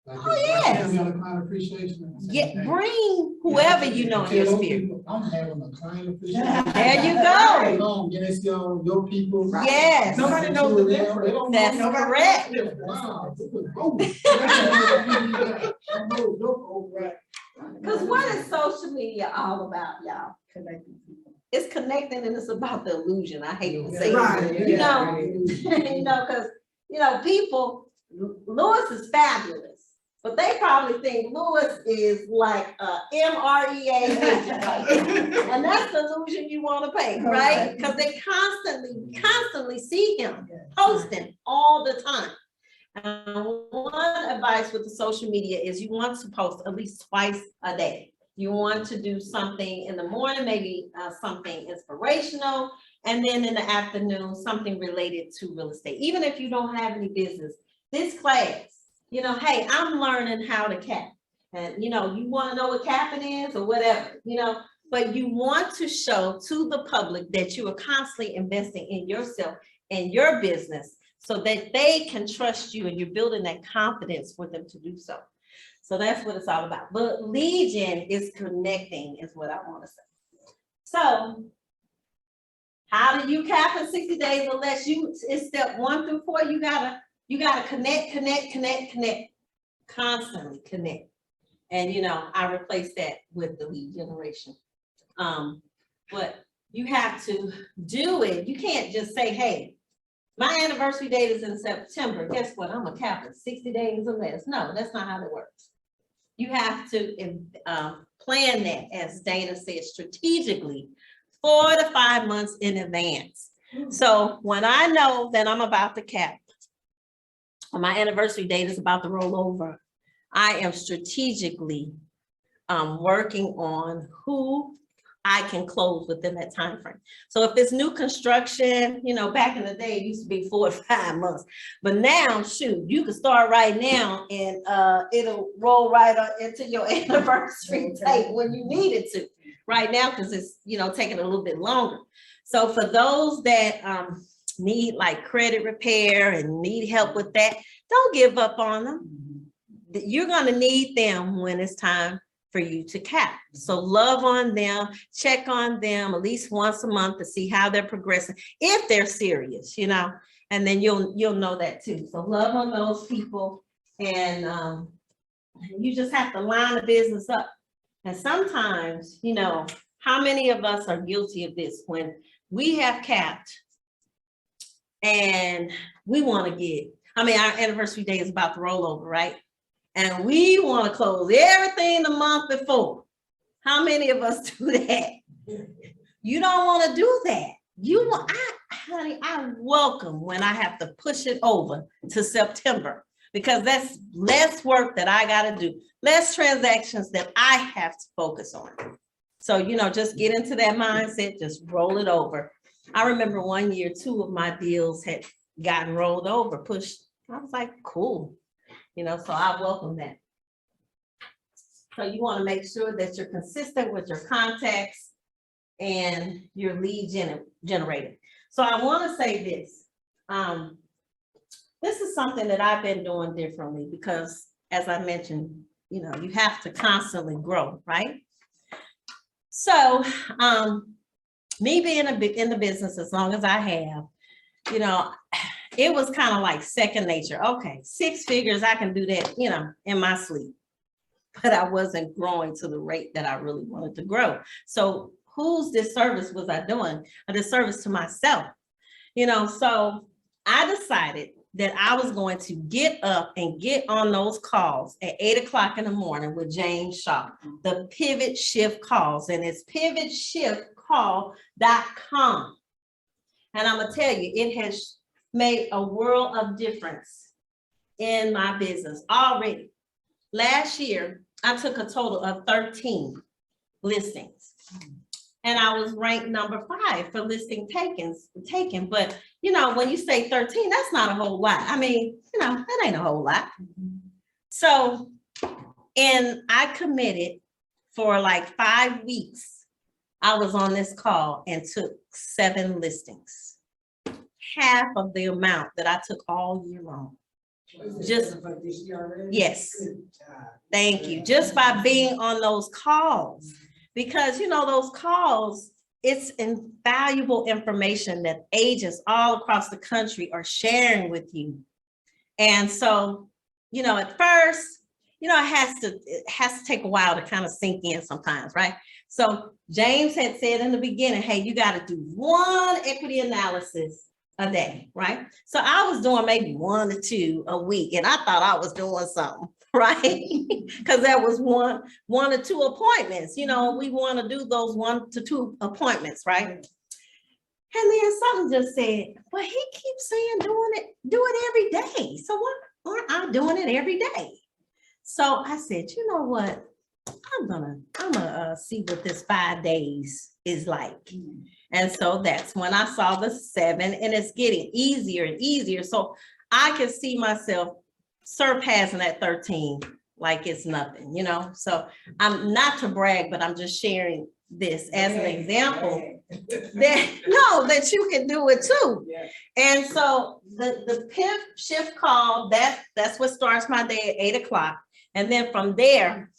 Like, Oh, yes. Be on a client appreciation. Yeah, bring whoever you know in Tell your those spirit. people, I'm having a client appreciation. There you go. Come, get it, your people. Yes. Nobody knows the They difference. don't know. That's Nobody knows correct. the difference. Wow, this is bold. Because what is social media all about, y'all? Connecting people. It's connecting and it's about the illusion. I hate to say Right. it. Because, people, Lewis is fabulous. But they probably think Lewis is like a MREA agent, right? And that's the illusion you want to paint, right? Because they constantly see him posting all the time. One advice with the social media is you want to post at least twice a day. You want to do something in the morning, maybe something inspirational, and then in the afternoon, something related to real estate. Even if you don't have any business, this class, hey, I'm learning how to cap. And, you want to know what capping is or whatever, but you want to show to the public that you are constantly investing in yourself and your business so that they can trust you and you're building that confidence for them to do so. So that's what it's all about. But Legion is connecting is what I want to say. So how do you cap in 60 days or less? It's step 1 through 4. You gotta connect, constantly connect. And I replace that with the lead generation. But you have to do it. You can't just say, hey, my anniversary date is in September. Guess what? I'm a cap in 60 days or less. No, that's not how that works. You have to plan that, as Dana said, strategically 4 to 5 months in advance. So when I know that I'm about to cap, or my anniversary date is about to roll over, I am strategically working on who I can close within that time frame. So if it's new construction, back in the day, it used to be 4 to 5 months. But now, shoot, you can start right now and it'll roll right up into your anniversary date when you need it to. Right now, because it's, taking a little bit longer. So for those that need like credit repair and need help with that, don't give up on them. You're going to need them when it's time for you to cap. So love on them, check on them at least once a month to see how they're progressing, if they're serious, you know, and then you'll know that too. So love on those people, and you just have to line the business up. And sometimes, you know, how many of us are guilty of this when we have capped and we want to get, I mean, our anniversary day is about to roll over, right? And we want to close everything the month before. How many of us do that? You don't want to do that. You want, honey, I welcome when I have to push it over to September, because that's less work that I got to do, less transactions that I have to focus on. So, you know, just get into that mindset, just roll it over. I remember one year, 2 of my deals had gotten rolled over, pushed. I was like, cool. You know, so I welcome that. So you want to make sure that you're consistent with your contacts and your lead generator. So I want to say this. This is something that I've been doing differently because, as I mentioned, you know, you have to constantly grow, right? So me being in the business as long as I have, you know, it was kind of like second nature. Okay, 6 figures, I can do that, you know, in my sleep. But I wasn't growing to the rate that I really wanted to grow. So whose disservice was I doing? A disservice to myself, you know. So I decided that I was going to get up and get on those calls at 8 o'clock in the morning with James Shaw, the pivot shift calls, and it's pivotshiftcall.com. And I'm gonna tell you, it has made a world of difference in my business already. Last year, I took a total of 13 listings, and I was ranked number 5 for listing taken. But you know, when you say 13, that's not a whole lot. I mean, you know, that ain't a whole lot. So, and I committed for like 5 weeks. I was on this call and took 7 listings, half of the amount that I took all year long. Just, yes, thank you. Just by being on those calls, because you know, those calls, it's invaluable information that agents all across the country are sharing with you. And so, you know, at first, you know, it has to take a while to kind of sink in sometimes, right? So James had said in the beginning, hey, you got to do 1 equity analysis a day, right? So I was doing maybe 1 or 2 a week, and I thought I was doing something, right? Because that was one or 2 appointments. You know, we want to do those 1 to 2 appointments, right? And then something just said, well, he keeps saying do it every day. So why aren't I doing it every day? So I said, you know what? I'm gonna see what this 5 days is like. And so that's when I saw the 7, and it's getting easier and easier. So I can see myself surpassing that 13 like it's nothing, you know? So I'm not to brag, but I'm just sharing this as an example that you can do it too. And so the pivot shift call, that's what starts my day at 8 o'clock. And then from there,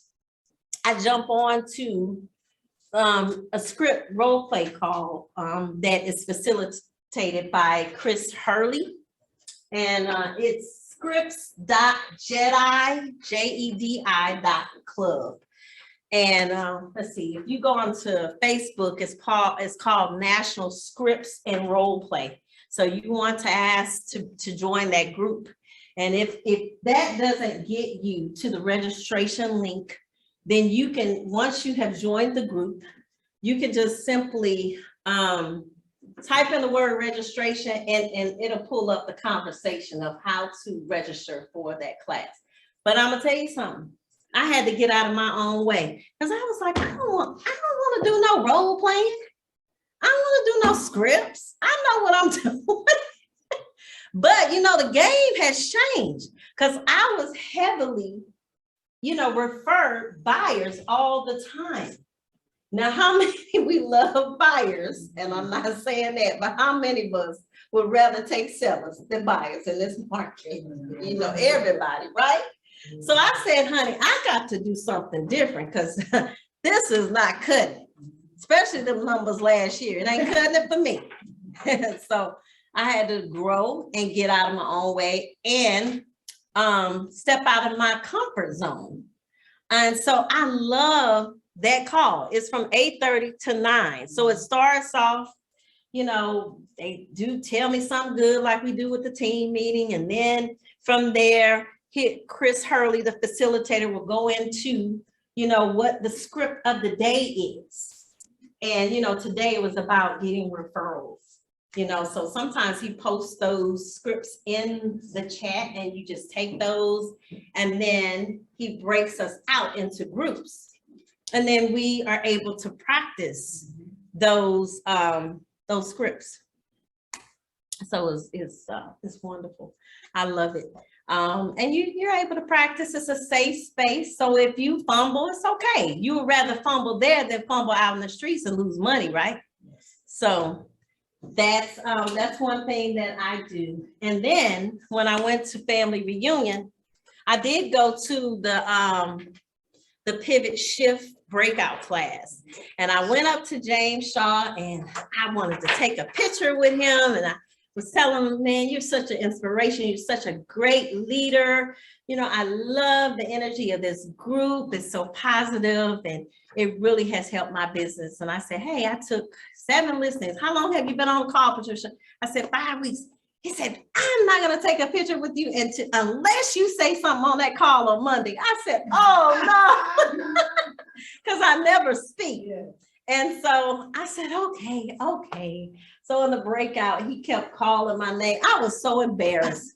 I jump on to a script role play call that is facilitated by Chris Hurley, and it's scripts.jedi.club. And let's see, if you go onto Facebook, it's called National Scripts and Role Play. So you want to ask to join that group. And if that doesn't get you to the registration link, then you can, once you have joined the group, you can just simply type in the word registration, and it'll pull up the conversation of how to register for that class. But I'm gonna tell you something. I had to get out of my own way, because I was like, I don't want to do no role playing. I don't want to do no scripts. I know what I'm doing. But you know, the game has changed, because I was heavily, you know, referred buyers all the time. Now, how many we love buyers, and I'm not saying that, but how many of us would rather take sellers than buyers in this market? You know, everybody, right? So I said, honey, I got to do something different because this is not cutting it, especially the numbers last year. It ain't cutting it for me. So I had to grow and get out of my own way and step out of my comfort zone. And so I love that call. It's from 8:30 to 9. So it starts off, you know, they do tell me something good like we do with the team meeting. And then from there, Chris Hurley, the facilitator, will go into, you know, what the script of the day is. And, you know, today it was about getting referrals. You know, so sometimes he posts those scripts in the chat and you just take those and then he breaks us out into groups. And then we are able to practice those scripts. So it's wonderful. I love it. And you're able to practice. It's a safe space. So if you fumble, it's okay. You would rather fumble there than fumble out in the streets and lose money, right? So that's one thing that I do. And then when I went to family reunion, I did go to the pivot shift breakout class. And I went up to James Shaw and I wanted to take a picture with him. And I was telling him, man, you're such an inspiration. You're such a great leader. You know, I love the energy of this group. It's so positive and it really has helped my business. And I said, hey, I took 7 listings. How long have you been on the call, Patricia? I said, 5 weeks. He said, I'm not going to take a picture with you unless you say something on that call on Monday. I said, oh, no, because I never speak. Yeah. And so I said, okay. So in the breakout, he kept calling my name. I was so embarrassed.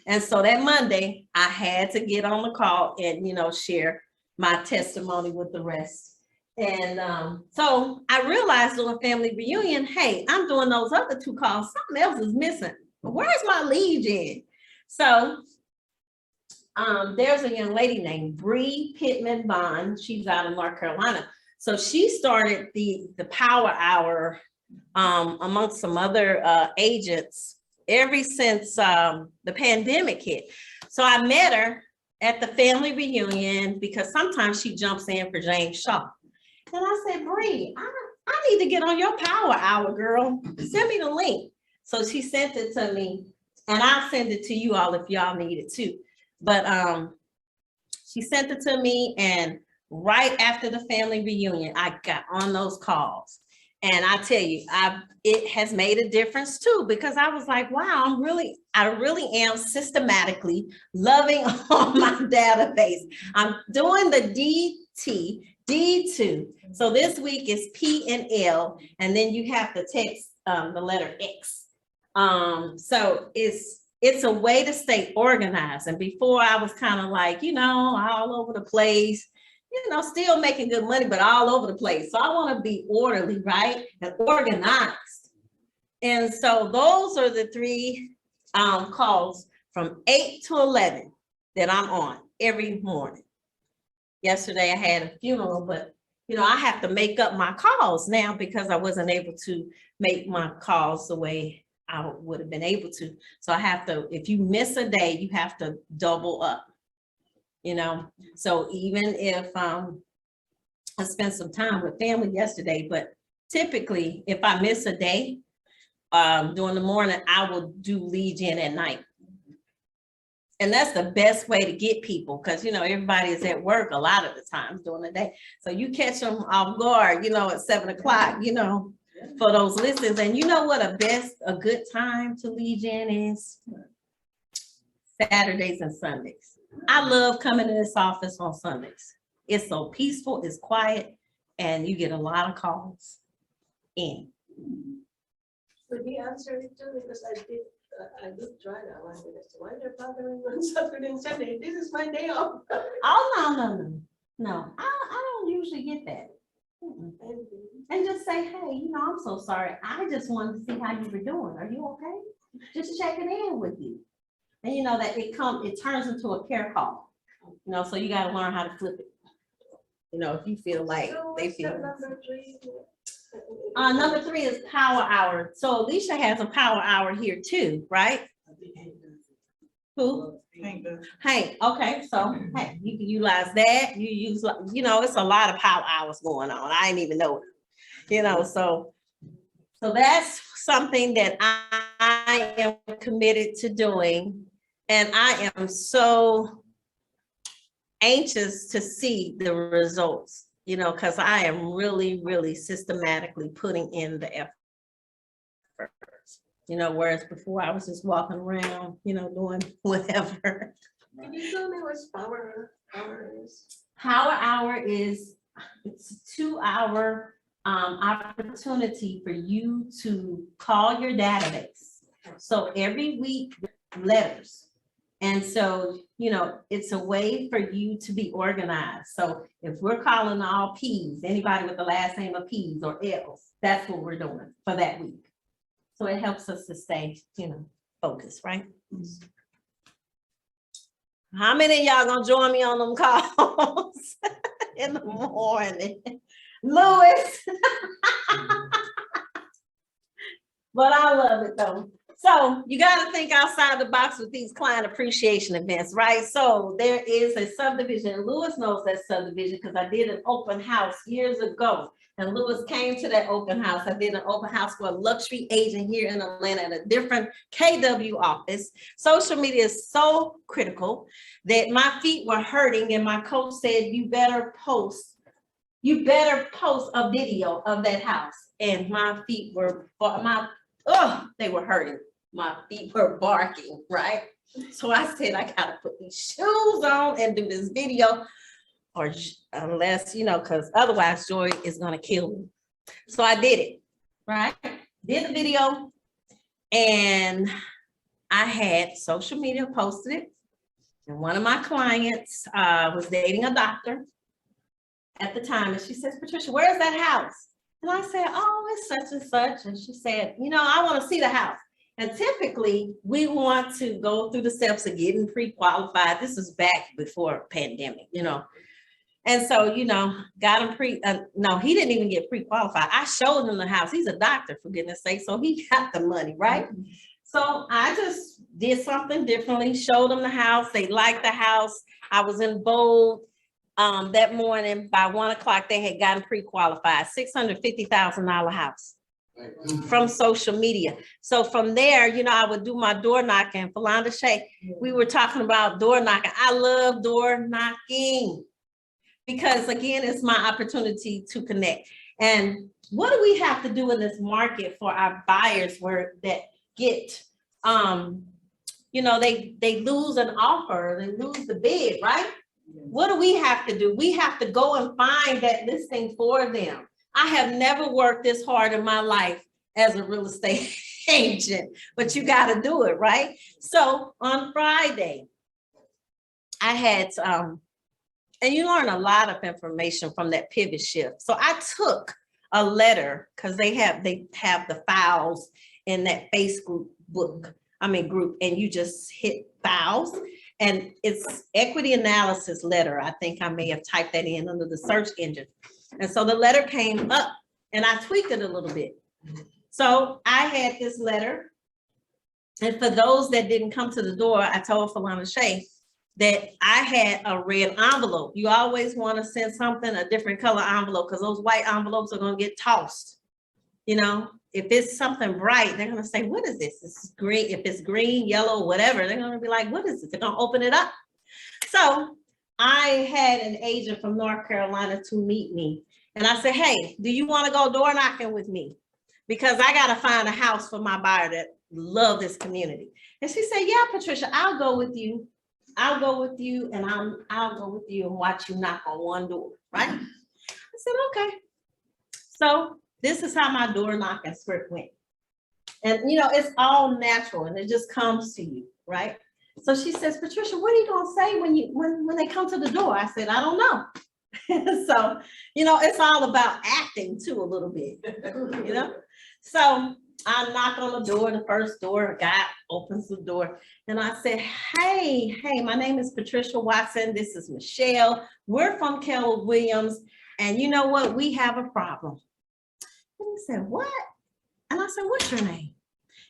And so that Monday, I had to get on the call and, you know, share my testimony with the rest. And so I realized on a family reunion, hey, I'm doing those other 2 calls. Something else is missing. Where's my lead gen? So there's a young lady named Bree Pittman Bond. She's out of North Carolina. So she started the Power Hour amongst some other agents ever since the pandemic hit. So I met her at the family reunion because sometimes she jumps in for James Shaw. And I said, Bree, I need to get on your Power Hour, girl. Send me the link. So she sent it to me and I'll send it to you all if y'all need it too. But she sent it to me and right after the family reunion, I got on those calls. And I tell you, it has made a difference too, because I was like, wow, I really am systematically loving on my database. I'm doing the D2. So this week is P and L, and then you have to text the letter X. So it's a way to stay organized. And before I was kind of like, you know, all over the place, you know, still making good money, but all over the place. So I want to be orderly, right? And organized. And so those are the 3 calls from 8 to 11 that I'm on every morning. Yesterday I had a funeral, but you know, I have to make up my calls now because I wasn't able to make my calls the way I would have been able to. So I have to, if you miss a day, you have to double up. You know, so even if I spent some time with family yesterday, but typically if I miss a day during the morning, I will do lead gen at night. And that's the best way to get people because, you know, everybody is at work a lot of the times during the day. So you catch them off guard, you know, at 7 o'clock, you know, for those listings. And you know what a good time to lead gen is? Saturdays and Sundays. I love coming to this office on Sundays. It's so peaceful, it's quiet, and you get a lot of calls in. Could he answer it too? Because I did try that one. Why they're bothering on Saturday and Sunday? This is my day off. Oh, no. I don't usually get that. And just say, hey, you know, I'm so sorry. I just wanted to see how you were doing. Are you okay? Just checking in with you. And you know that it turns into a care call, you know, so you got to learn how to flip it. You know, if you feel like they feel. Number 3? Number 3 is Power Hour. So Alicia has a Power Hour here too, right? Who? Hank does. Hey, okay, so, hey, you can utilize that, you use, it's a lot of power hours going on, I didn't even know it, so that's something that I am committed to doing, and I am so anxious to see the results, because I am really, really systematically putting in the effort. Whereas before I was just walking around, doing whatever. Can you tell me what's power is? Power hour it's a 2-hour opportunity for you to call your database. So every week, letters. And so, it's a way for you to be organized. So if we're calling all P's, anybody with the last name of P's or L's, that's what we're doing for that week. So it helps us to stay, focused, right? How many of y'all gonna join me on them calls in the morning? Louis. But I love it though. So you got to think outside the box with these client appreciation events, right? So there is a subdivision. Louis knows that subdivision because I did an open house years ago. And Louis came to that open house. I did an open house for a luxury agent here in Atlanta at a different KW office. Social media is so critical that my feet were hurting and my coach said, you better post a video of that house. And my feet were, they were hurting. My feet were barking, right? So I said, I gotta put these shoes on and do this video, or unless, because otherwise Joy is gonna kill me. So I did it, right? Did the video, and I had social media posted it. And one of my clients was dating a doctor at the time, and she says, Patricia, where's that house? And I said, oh, it's such and such. And she said, I want to see the house. And typically we want to go through the steps of getting pre-qualified. This is back before pandemic, And so, got him no, he didn't even get pre-qualified. I showed him the house. He's a doctor, for goodness sake. So he got the money, right? So I just did something differently, showed them the house. They liked the house. I was in bold. That morning by 1 o'clock, they had gotten pre-qualified, $650,000 house from social media. So from there, I would do my door knocking. Philanda Shay, we were talking about door knocking. I love door knocking because again, it's my opportunity to connect. And what do we have to do in this market for our buyers that get, they lose an offer, they lose the bid, right? What do we have to do? We have to go and find that listing for them. I have never worked this hard in my life as a real estate agent, but you got to do it, right? So on Friday, I had, and you learn a lot of information from that pivot shift. So I took a letter because they have the files in that Facebook group, and you just hit files. And it's equity analysis letter. I think I may have typed that in under the search engine. And so the letter came up and I tweaked it a little bit. So I had this letter. And for those that didn't come to the door, I told Philanda Shay that I had a red envelope. You always want to send something, a different color envelope, because those white envelopes are going to get tossed. If it's something bright, they're going to say, what is this? This is green. If it's green, yellow, whatever, they're going to be like, what is this? They're going to open it up. So I had an agent from North Carolina to meet me. And I said, hey, do you want to go door knocking with me? Because I got to find a house for my buyer that love this community. And she said, yeah, Patricia, I'll go with you. I'll go with you and I'll go with you and watch you knock on one door, right? I said, okay. So this is how my door knocking script went. And it's all natural and it just comes to you, right? So she says, Patricia, what are you gonna say when they come to the door? I said, I don't know. So, it's all about acting too a little bit, So I knock on the door, the first door, a guy opens the door and I said, hey, my name is Patricia Watson. This is Michelle. We're from Keller Williams. And you know what? We have a problem. And he said, what? And I said, what's your name?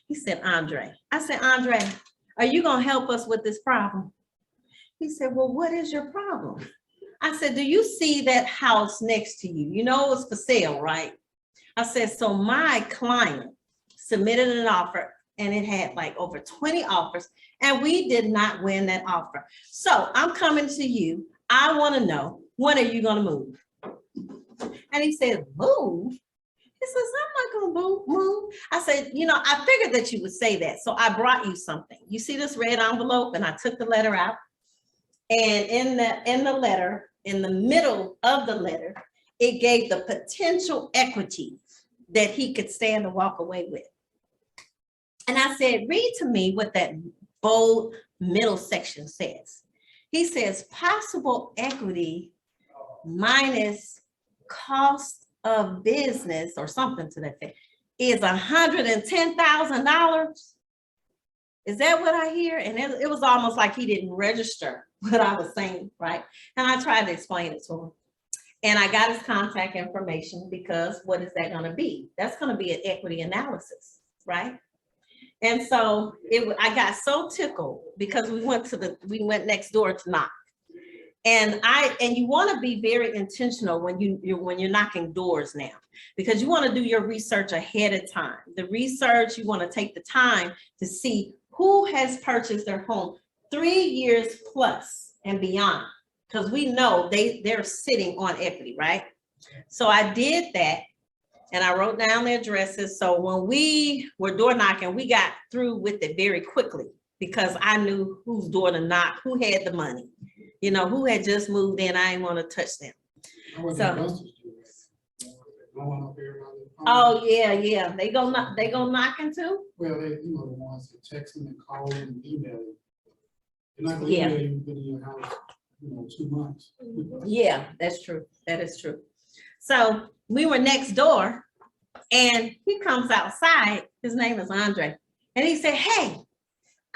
He said, Andre. I said, Andre, are you gonna help us with this problem? He said, well, what is your problem? I said, do you see that house next to you? You know, it was for sale, right? I said, so my client submitted an offer and it had like over 20 offers and we did not win that offer. So I'm coming to you. I want to know, when are you going to move? And he said, move? He says, I'm not going to move. I said, you know, I figured that you would say that. So I brought you something. You see this red envelope? And I took the letter out. And in the letter, in the middle of the letter, it gave the potential equity that he could stand and walk away with. And I said, read to me what that bold middle section says. He says, possible equity minus cost of business or something to that effect is $110,000. Is that what I hear? And it was almost like he didn't register what I was saying, right? And I tried to explain it to him. And I got his contact information because what is that going to be? That's going to be an equity analysis, right? And so I got so tickled because we went next door to knock. And you want to be very intentional when you're knocking doors now, because you want to do your research ahead of time. The research, you want to take the time to see who has purchased their home 3 years plus and beyond, because we know they're sitting on equity, right? So I did that and I wrote down their addresses. So when we were door knocking, we got through with it very quickly because I knew whose door to knock, who had the money, you know, who had just moved in. I didn't want to touch them. Oh yeah. They go knocking too? Well, they, you know, the ones that text them and call them and email them. They're not gonna Yeah. email you, been in your house, 2 months. Yeah, that's true. That is true. So we were next door and he comes outside. His name is Andre. And he said, hey,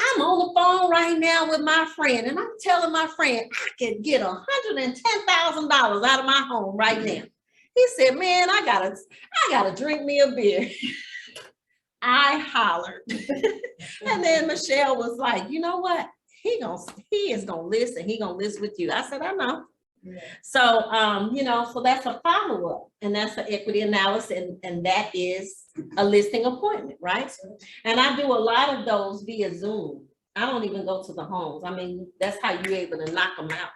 I'm on the phone right now with my friend. And I'm telling my friend I could get $110,000 out of my home right now. He said, man, I gotta drink me a beer. I hollered. And then Michelle was like, you know what? He is gonna listen. He gonna listen with you. I said, I know. Yeah. So, so that's a follow-up and that's an equity analysis and that is a listing appointment, right? And I do a lot of those via Zoom. I don't even go to the homes. I mean, that's how you're able to knock them out.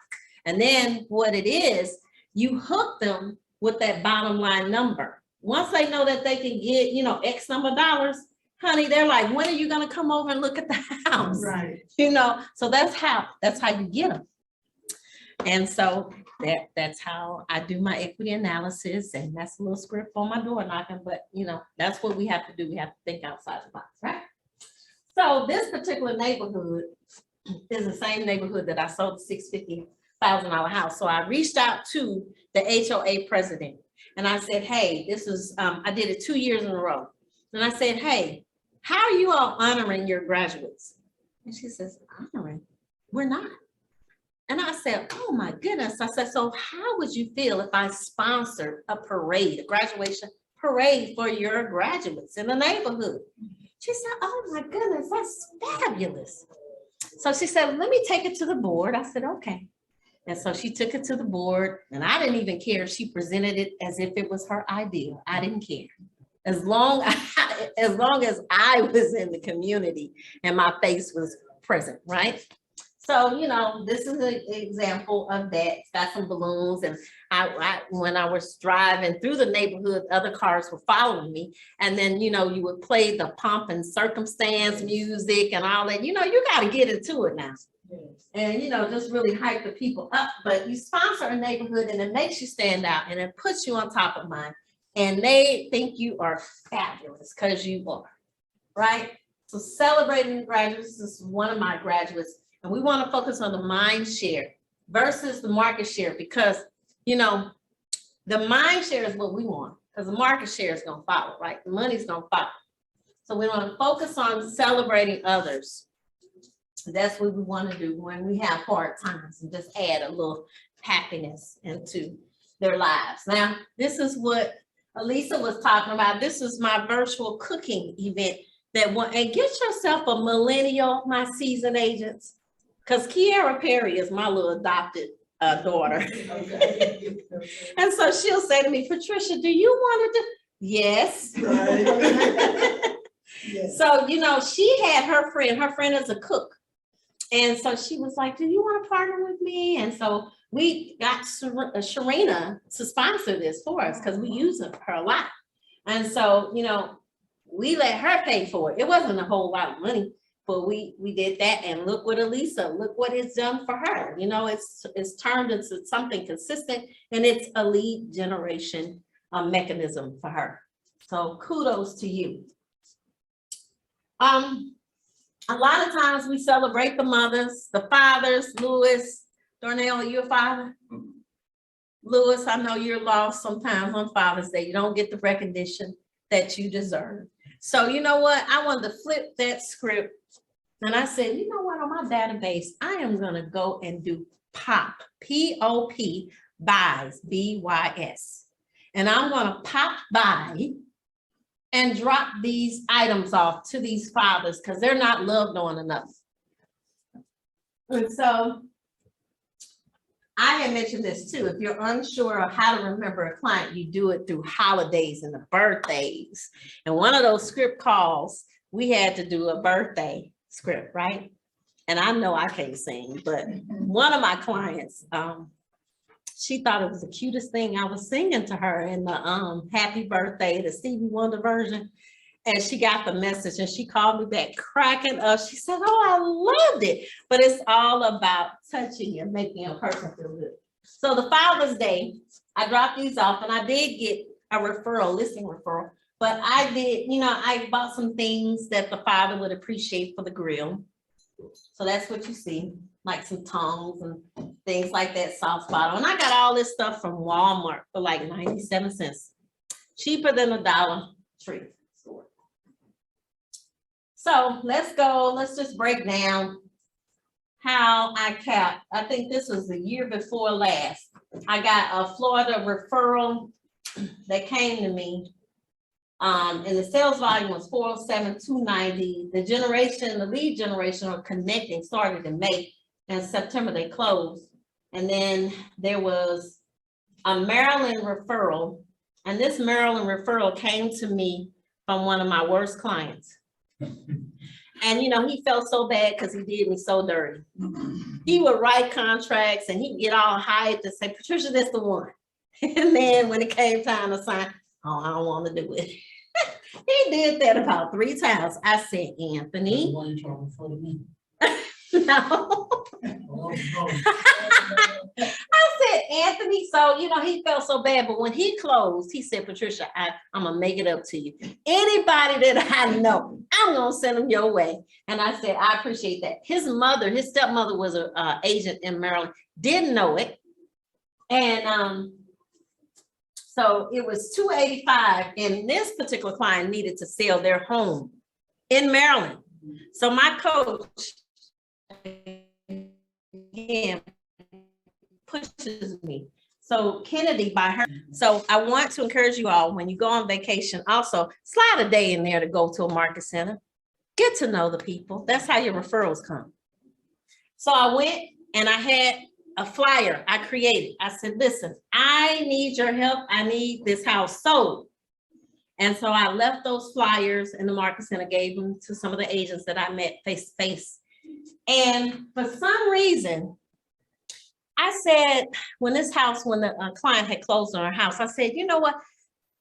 And then what it is, you hook them with that bottom line number. Once they know that they can get, X number of dollars, honey, they're like, when are you gonna come over and look at the house? Right. So that's how you get them. And so that's how I do my equity analysis, and that's a little script on my door knocking, but that's what we have to do. We have to think outside the box, right? So this particular neighborhood is the same neighborhood that I sold the $650,000 house. So I reached out to the HOA president and I said, hey, this is, I did it 2 years in a row. And I said, hey, how are you all honoring your graduates? And she says, honoring? We're not. And I said, oh my goodness. I said, so how would you feel if I sponsored a parade, a graduation parade for your graduates in the neighborhood? She said, oh my goodness, that's fabulous. So she said, let me take it to the board. I said, okay. And so she took it to the board and I didn't even care if she presented it as if it was her idea. I didn't care. As long as I was in the community and my face was present, right? So, this is an example of that. It's got some balloons and when I was driving through the neighborhood, other cars were following me. And then, you would play the pomp and circumstance music and all that. You got to get into it now. And, just really hype the people up. But you sponsor a neighborhood and it makes you stand out and it puts you on top of mind. And they think you are fabulous because you are, right? So celebrating graduates, this is one of my graduates. And we want to focus on the mind share versus the market share because, the mind share is what we want because the market share is going to follow, right? The money's going to follow. So we want to focus on celebrating others. That's what we want to do when we have hard times and just add a little happiness into their lives. Now, this is what Elisa was talking about. This is my virtual cooking event. that want, and get yourself a millennial, my seasoned agents. Cause Kiara Perry is my little adopted daughter. Okay. And so she'll say to me, Patricia, do you want to do? Yes. Yes. So, you know, she had her friend is a cook. And so she was like, do you want to partner with me? And so we got Sharina to sponsor this for us because we use her a lot. And so, you know, we let her pay for it. It wasn't a whole lot of money, but we did that. And look what Elisa, look what it's done for her. You know, it's turned into something consistent, and it's a lead generation mechanism for her. So kudos to you. A lot of times we celebrate the mothers, the fathers. Louis, Darnell, are you a father? Louis, I know you're lost sometimes on Father's Day. You don't get the recognition that you deserve. So you know what? I wanted to flip that script. And I said, you know what? On my database, I am going to go and do POP, P-O-P, buys, B-Y-S. And I'm going to pop by and drop these items off to these fathers because they're not loved on enough. And so I had mentioned this too. If you're unsure of how to remember a client, you do it through holidays and the birthdays. And one of those script calls, we had to do a birthday script, right? And I know I can't sing, but one of my clients, she thought it was the cutest thing. I was singing to her in the happy birthday, the Stevie Wonder version. And she got the message and she called me back cracking up. She said, oh, I loved it. But it's all about touching and making a person feel good. So the Father's Day, I dropped these off and I did get a referral, listing referral. But I did, you know, I bought some things that the father would appreciate for the grill. So that's what you see, like some tongs and things like that, sauce bottle. And I got all this stuff from Walmart for like 97 cents, cheaper than a Dollar Tree store. So let's go, let's just break down how I capped. I think this was the year before last. I got a Florida referral that came to me. And the sales volume was 407, 290. The lead generation or connecting started in May, and September they closed. And then there was a Maryland referral, and this Maryland referral came to me from one of my worst clients. And you know, he felt so bad because he did me so dirty. He would write contracts and he'd get all hyped and say, Patricia, that's the one. And then when it came time to sign, oh, I don't want to do it. He did that about 3 times. I said, Anthony. Why you trying to refer to me? No. I said, Anthony, so, you know, he felt so bad, but when he closed, he said, Patricia, I'm gonna make it up to you. Anybody that I know, I'm gonna send them your way. And I said, I appreciate that. His stepmother was an agent in Maryland, didn't know it. And so it was $285, and this particular client needed to sell their home in Maryland. So my coach, again, pushes me. So Kennedy by her. So I want to encourage you all, when you go on vacation, also slide a day in there to go to a market center. Get to know the people. That's how your referrals come. So I went and I had a flyer I created. I said, listen, I need your help. I need this house sold. And so I left those flyers in the market center, gave them to some of the agents that I met face to face. And for some reason, I said, when the client had closed on her house, I said, you know what?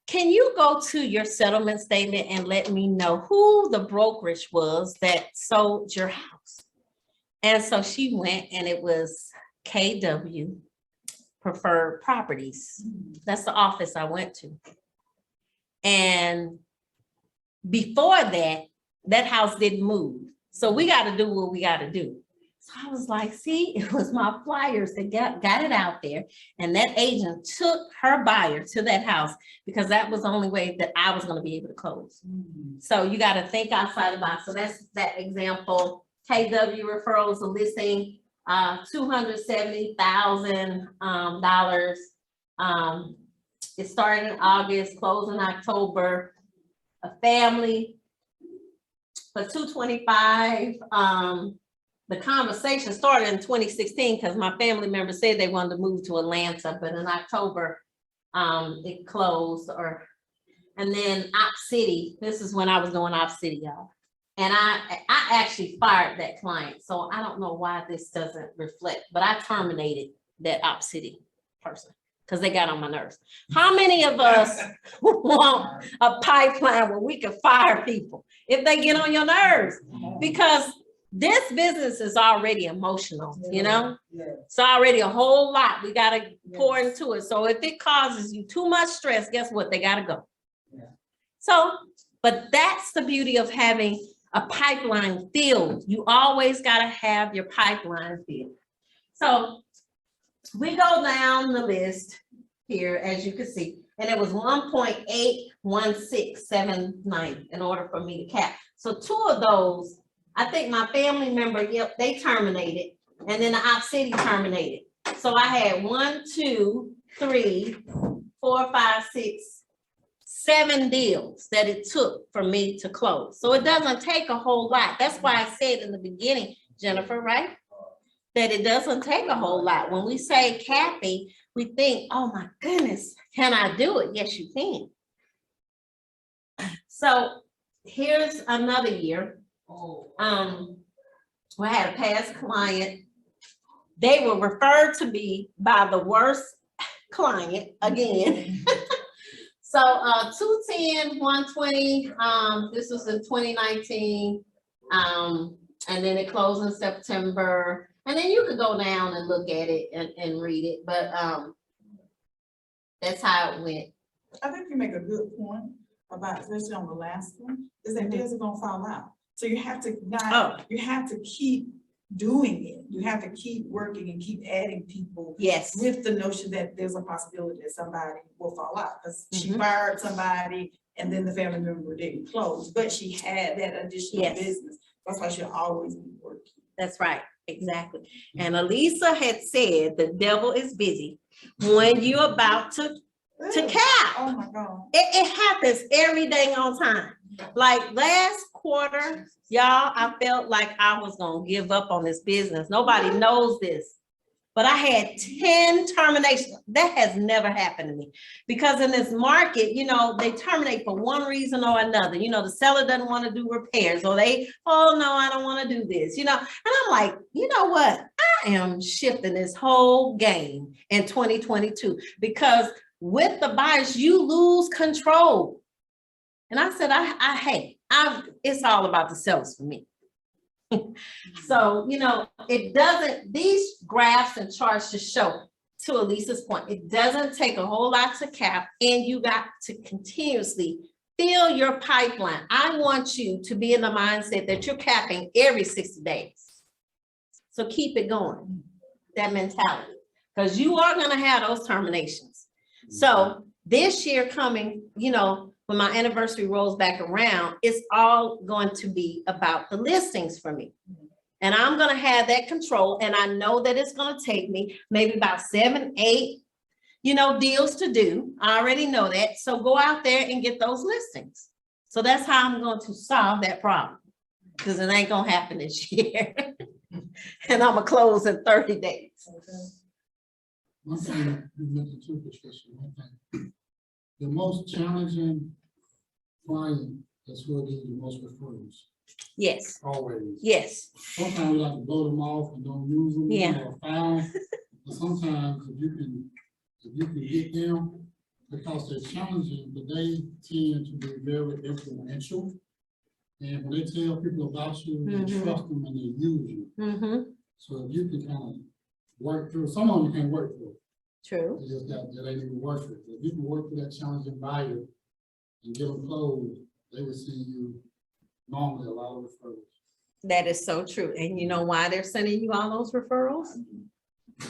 Can you go to your settlement statement and let me know who the brokerage was that sold your house? And so she went, and it was KW Preferred Properties. That's the office I went to. And before that, that house didn't move. So we got to do what we got to do. So I was like, see, it was my flyers that got it out there. And that agent took her buyer to that house because that was the only way that I was going to be able to close. So you got to think outside the box. So that's that example. KW referrals, a listing, $270,000. It started in August, closed in October. A family for 225, the conversation started in 2016 because my family members said they wanted to move to Atlanta, but in October, it closed. And then Op City, this is when I was doing Op City, y'all. And I actually fired that client. So I don't know why this doesn't reflect, but I terminated that Op City person because they got on my nerves. How many of us want a pipeline where we can fire people if they get on your nerves? Because this business is already emotional, you know? It's already a whole lot. We got to pour into it. So if it causes you too much stress, guess what? They got to go. So, but that's the beauty of having a pipeline filled. You always got to have your pipeline filled. So we go down the list here, as you can see, and it was 1.81679 in order for me to cap. So 2 of those, I think my family member, yep, they terminated, and then the Op City terminated. So I had 1, 2, 3, 4, 5, 6, 7 deals that it took for me to close. So it doesn't take a whole lot. That's why I said in the beginning, Jennifer, right? That it doesn't take a whole lot. When we say capping, we think, oh my goodness, can I do it? Yes, you can. So here's another year. We had a past client. They were referred to me by the worst client again. So 210, 120, this was in 2019. And then it closed in September. And then you could go down and look at it and read it, but that's how it went. I think you make a good point about, especially on the last one, is that deals are gonna fall out. So you have to you have to keep doing it. You have to keep working and keep adding people. Yes. With the notion that there's a possibility that somebody will fall out, because she fired somebody and then the family member didn't close, but she had that additional business. That's why she'll always be working. That's right. Exactly. And Elisa had said the devil is busy when you're about to cap. Oh my God. It happens every day on time. Like last quarter, y'all, I felt like I was gonna give up on this business. Nobody knows this, but I had 10 terminations. That has never happened to me because in this market, you know, they terminate for one reason or another. You know, the seller doesn't want to do repairs, or oh no, I don't want to do this, you know. And I'm like, you know what? I am shifting this whole game in 2022 because with the buyers, you lose control. And I said, it's all about the sellers for me. So, you know, these graphs and charts just show, to Elisa's point, it doesn't take a whole lot to cap, and you got to continuously fill your pipeline. I want you to be in the mindset that you're capping every 60 days. So keep it going, that mentality, because you are going to have those terminations. So this year coming, you know, when my anniversary rolls back around, it's all going to be about the listings for me. And I'm going to have that control. And I know that it's going to take me maybe about 7, 8, you know, deals to do. I already know that. So go out there and get those listings. So that's how I'm going to solve that problem, because it ain't going to happen this year. And I'm going to close in 30 days. One thing you mentioned too, Patricia, one thing. The most challenging client is who gives the most referrals. Yes. Always. Yes. Sometimes we like to blow them off and don't use them. Or foul. But sometimes if you can get them, because they're challenging, but they tend to be very influential. And when they tell people about you, they trust them and they use you. So if you can kind of work through, some of them can work through. True. It's just that they need to work with. If you can work through that challenging buyer and get them closed, they will see you normally a lot of referrals. That is so true. And you know why they're sending you all those referrals?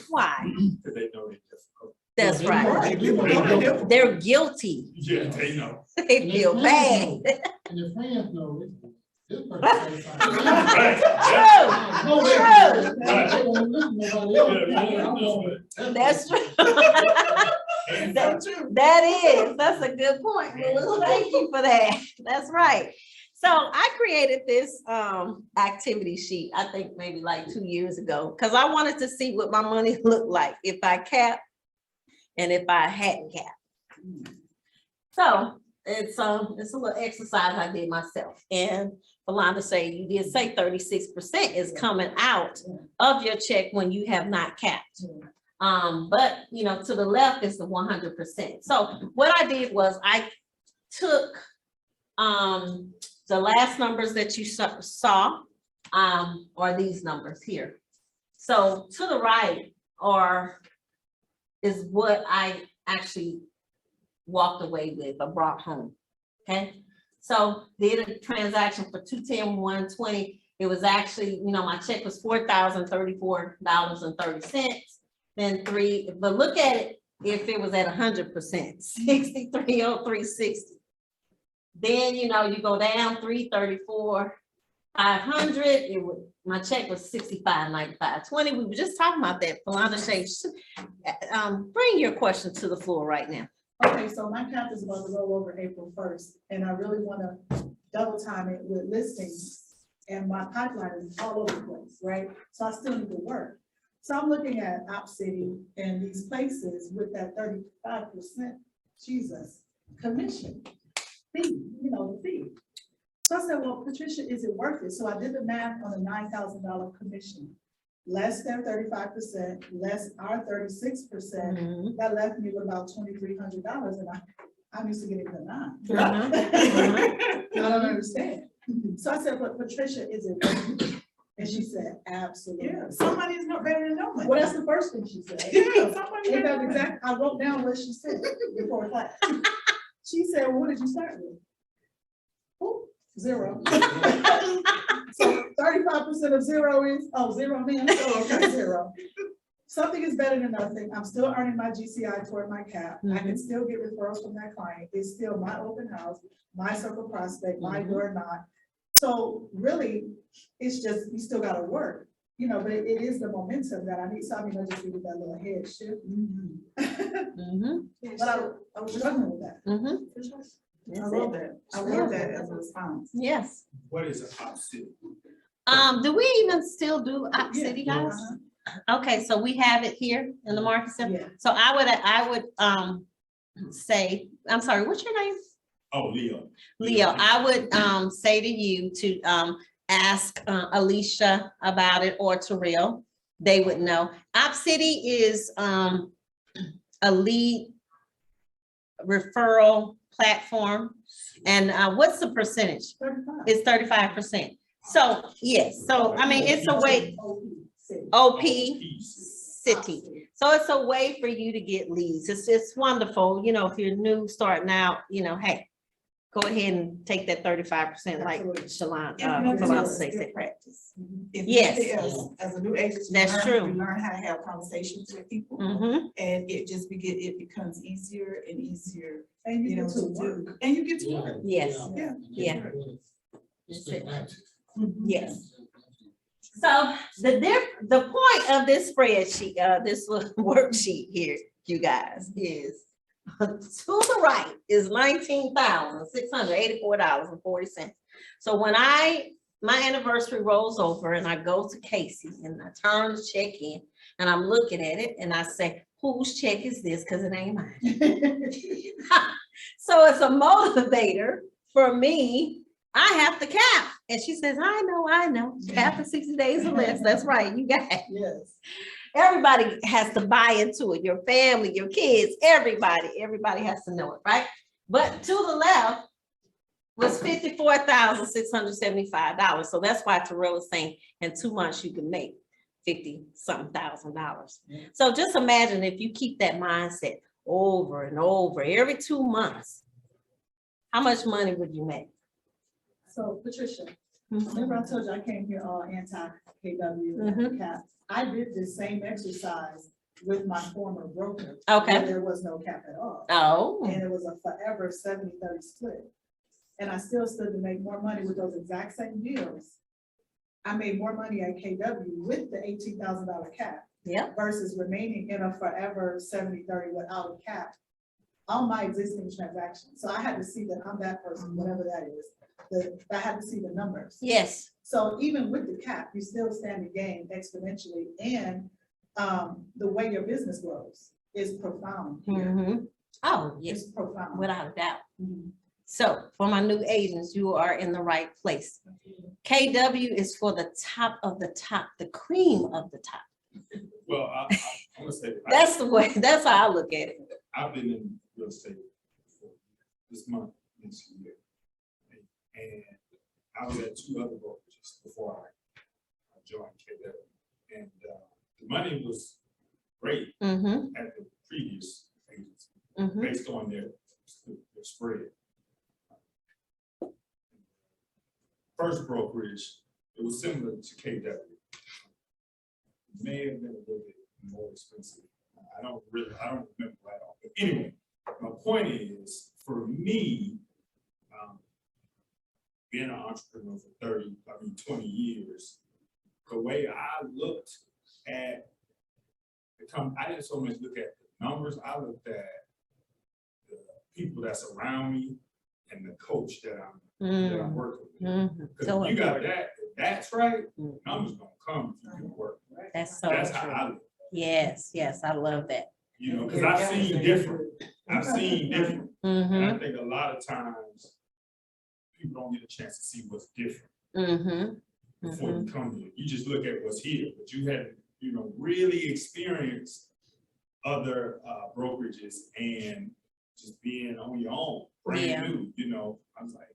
Why? Because they know it's difficult. That's Yeah, right. they know. They're guilty. Yeah, they know. They feel bad. And their friends know this person. That's true. That's a good point, Melissa. Thank you for that. That's right. So I created this activity sheet, I think maybe like 2 years ago, because I wanted to see what my money looked like if I capped and if I hadn't capped. So it's a little exercise I did myself. And Philonda say, you did say 36% is coming out of your check when you have not capped. But you know, to the left is the 100%. So what I did was I took the last numbers that you saw are these numbers here. So to the right is what I actually walked away with or brought home. Okay, so did a transaction for 210,120. It was actually, you know, my check was $4,034.30. Then but look at it if it was at 100%, 6303.60. Then you know you go down 334, 500. It would my check was 65.95.20. We were just talking about that. Philonda Shay, bring your question to the floor right now. Okay, so my cap is about to roll over April 1st, and I really want to double time it with listings, and my pipeline is all over the place, right? So I still need to work. So I'm looking at Op City and these places with that 35%, Jesus, commission fee, you know, the fee. So I said, well, Patricia, is it worth it? So I did the math on a $9,000 commission, less than 35%, less our 36%. That left me with about $2,300, and I'm used to getting the nine. I don't understand. So I said, but Patricia, is it worth it? And she said, absolutely. Yeah, somebody is not better than no one. Well, that's the first thing she said. Yeah, somebody And better that's than- exactly, I wrote down what she said before class. She said, well, what did you start with? Oh, 0. So 35% of 0 is, zero, man, so okay, 0. Something is better than nothing. I'm still earning my GCI toward my cap. I can still get referrals from that client. It's still my open house, my circle prospect, my door knock. So really, it's just, you still gotta work, you know, but it is the momentum that I need. So I mean, I just needed that little head shift. But I was struggling with that. I love that. I love that as a response. Yes. What is an opposite? Do we even still do Op City, guys? Okay, so we have it here in the market center. Yeah. So I would say, I'm sorry, what's your name? Oh, Leo. Leo, I would say to you to ask Alicia about it or Terrell. They would know. Op City is a lead referral platform. And what's the percentage? 35. It's 35%. So yes, so I mean, it's a way, OP City. So it's a way for you to get leads. It's wonderful. You know, if you're new starting out, you know, hey, go ahead and take that 35% like Shalon, says they practice. If Yes. nothing else, as a new agent, That's true. You learn how to have conversations with people, and it becomes easier and easier, And you you know, get to to do. work. And you get to work. Yes, Yeah. yeah, It's the active. yes. So the point of this spreadsheet, this little worksheet here, you guys, is to the right is $19,684.40. So when my anniversary rolls over and I go to Casey and I turn the check in and I'm looking at it and I say, whose check is this? Because it ain't mine. So it's a motivator for me. I have to cap. And she says, I know. Cap in 60 days or less. That's right. You got it. Yes. Everybody has to buy into it. Your family, your kids, everybody has to know it, right? But to the left was $54,675. So that's why Terrell is saying in 2 months you can make $50-something thousand. So just imagine if you keep that mindset over and over every 2 months, how much money would you make? So Patricia, remember I told you I came here all anti-KW and cap. I did this same exercise with my former broker. Okay. where there was no cap at all. Oh, And it was a forever 70-30 split. And I still stood to make more money with those exact same deals. I made more money at KW with the $18,000 cap. Yep. Versus remaining in a forever 70-30 without a cap. all my existing transactions. So I had to see that I'm that person, whatever that is. I had to see the numbers. Yes. So even with the cap, you still stand to gain exponentially, and the way your business grows is profound here. Mhm. Oh, yes, It's profound. without a doubt. Mhm. So for my new agents, you are in the right place. KW is for the top of the top, the cream of the top. Well, I'm gonna say, That's the way, that's how I look at it. I've been in real estate for this month, this year. And I was at 2 other brokerages before I joined KW. And the money was great Mm-hmm, at the previous agency, mm-hmm, based on their spread. First brokerage, it was similar to KW. May have been a little bit more expensive. I don't remember right off. But anyway, my point is, for me, being an entrepreneur for 20 years, the way I looked at I didn't so much look at the numbers, I looked at the people that's around me and the coach that I'm working with. mm-hmm. Because So if you got important. that, if that's right, Mhm. numbers gonna come if you can work. That's so That's how true. I look, Yes, yes, I love that. you know, because I've seen different. I've seen different. And Mm-hmm, I think a lot of times people don't get a chance to see what's different mm-hmm, before you come here. You just look at what's here, but you haven't, you know, really experienced other brokerages and just being on your own, Yeah. brand new, you know. I was like,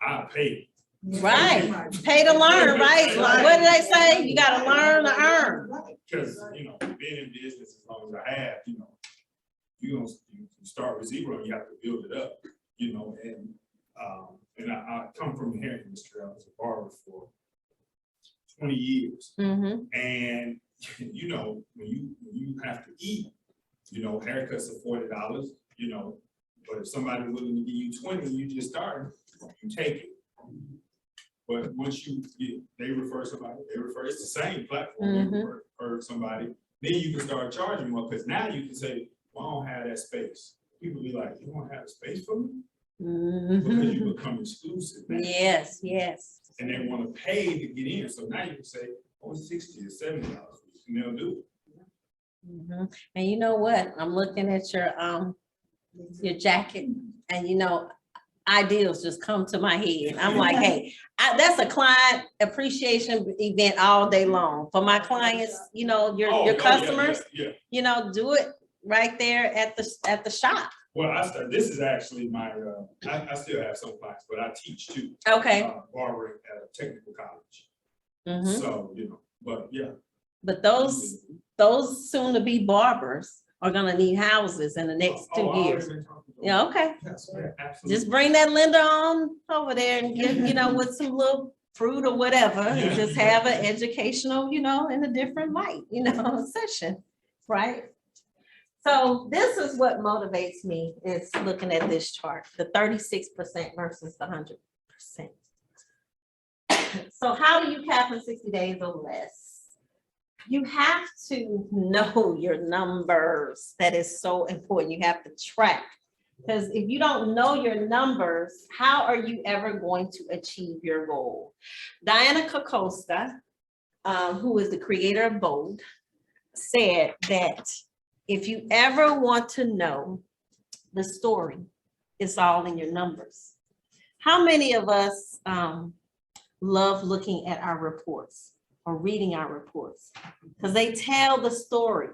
I'll pay. right. Pay to learn, right? What do they say? You gotta learn to earn. Because, you know, being in business as long as I have, you know, you start with zero and you have to build it up, you know, and I come from the hair industry. I was a barber for 20 years. Mm-hmm, And, you know, when you have to eat, you know, haircuts are $40, you know, but if somebody willing to give you 20, you just start, you take it. But once they refer somebody, it's the same platform, they refer somebody, then you can start charging more, because now you can say, well, I don't have that space. People be like, you don't have space for me? Because you become exclusive now. yes, yes. And they want to pay to get in. So now you can say, oh, $60 or $70, and they'll do it. Mm-hmm. And you know what? I'm looking at your jacket, and you know, ideals just come to my head. I'm like, hey, that's a client appreciation event all day long for my clients. You know, your customers. Yeah. You know, do it right there at the shop. Well, this is actually my, I still have some clients, but I teach too. Okay. Barbering at a technical college. Mm-hmm. So, you know, but yeah. But those soon to be barbers are gonna need houses in the next 2 years. Yeah, okay. Absolutely. Just bring that Linda on over there and give, you know, with some little fruit or whatever, and just have an educational, you know, in a different light, you know, session, right? So this is what motivates me, is looking at this chart, the 36% versus the 100%. So how do you cap in 60 days or less? You have to know your numbers. That is so important. You have to track. Because if you don't know your numbers, how are you ever going to achieve your goal? Diana Kokoska, who is the creator of Bold, said that if you ever want to know the story, it's all in your numbers. How many of us love looking at our reports or reading our reports? Because they tell the story.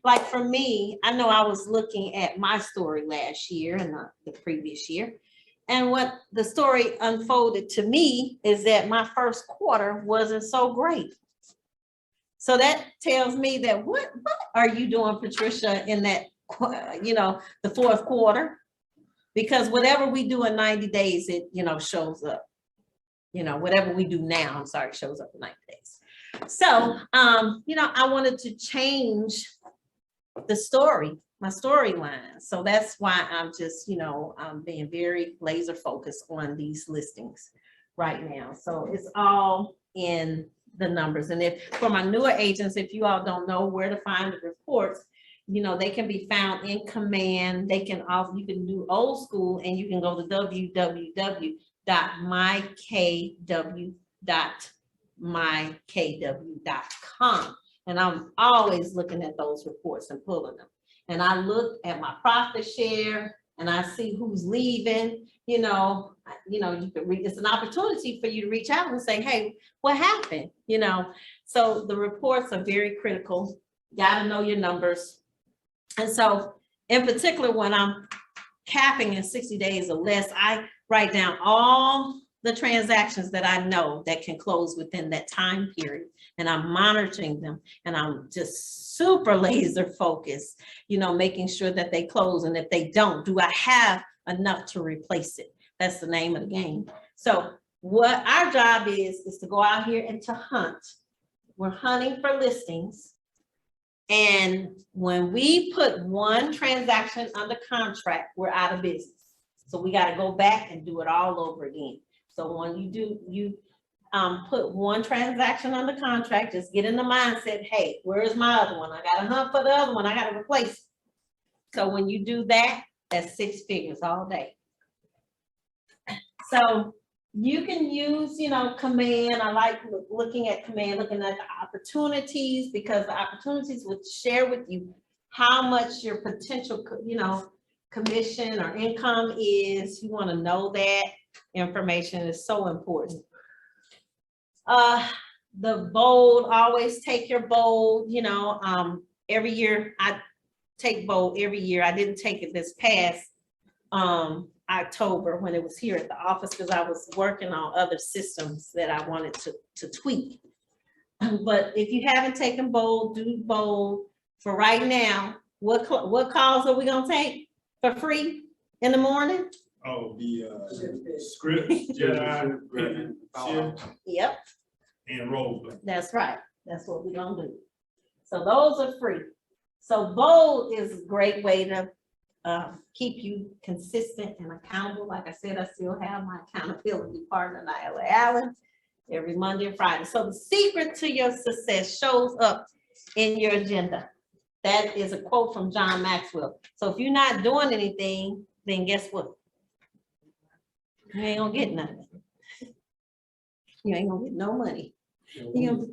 Like for me, I know I was looking at my story last year and the previous year. And what the story unfolded to me is that my first quarter wasn't so great. So that tells me that what are you doing, Patricia, in that, you know, the fourth quarter? Because whatever we do in 90 days, it, you know, shows up. You know, whatever we do now, shows up in 90 days. So, you know, I wanted to change the story, my storyline. So that's why I'm just, you know, I'm being very laser focused on these listings right now. So it's all in the numbers. And if for my newer agents, if you all don't know where to find the reports, you know, they can be found in command. They can also, you can do old school and you can go to www.mykw.com. And I'm always looking at those reports and pulling them. And I look at my profit share and I see who's leaving, you know, you can read, it's an opportunity for you to reach out and say, hey, what happened? You know, so the reports are very critical. Gotta know your numbers. And so in particular, when I'm capping in 60 days or less, I write down all the transactions that I know that can close within that time period. And I'm monitoring them and I'm just super laser focused, you know, making sure that they close. And if they don't, do I have enough to replace it? That's the name of the game. So what our job is to go out here and to hunt. We're hunting for listings. And when we put one transaction under contract, we're out of business. So we got to go back and do it all over again. So when you put one transaction under contract, just get in the mindset, hey, where's my other one? I got to hunt for the other one. I got to replace it. So when you do that, that's 6 figures all day. So you can use, you know, command. I like looking at command, looking at the opportunities, because the opportunities would share with you how much your potential, you know, commission or income is. You want to know that information is so important. The bold, always take your bold, you know, every year I take bold every year. I didn't take it this past October when it was here at the office because I was working on other systems that I wanted to tweak. But if you haven't taken bold, do bold. For right now, what calls are we gonna take for free in the morning? Oh, the script, Jedi, shift, Yep, and role play. that's right. That's what we're gonna do. So those are free. So bold is a great way to keep you consistent and accountable. Like I said, I still have my accountability partner, Nyla Allen, every Monday and Friday. So the secret to your success shows up in your agenda. That is a quote from John Maxwell. So if you're not doing anything, then guess what? You ain't gonna get nothing. You ain't gonna get no money. You know,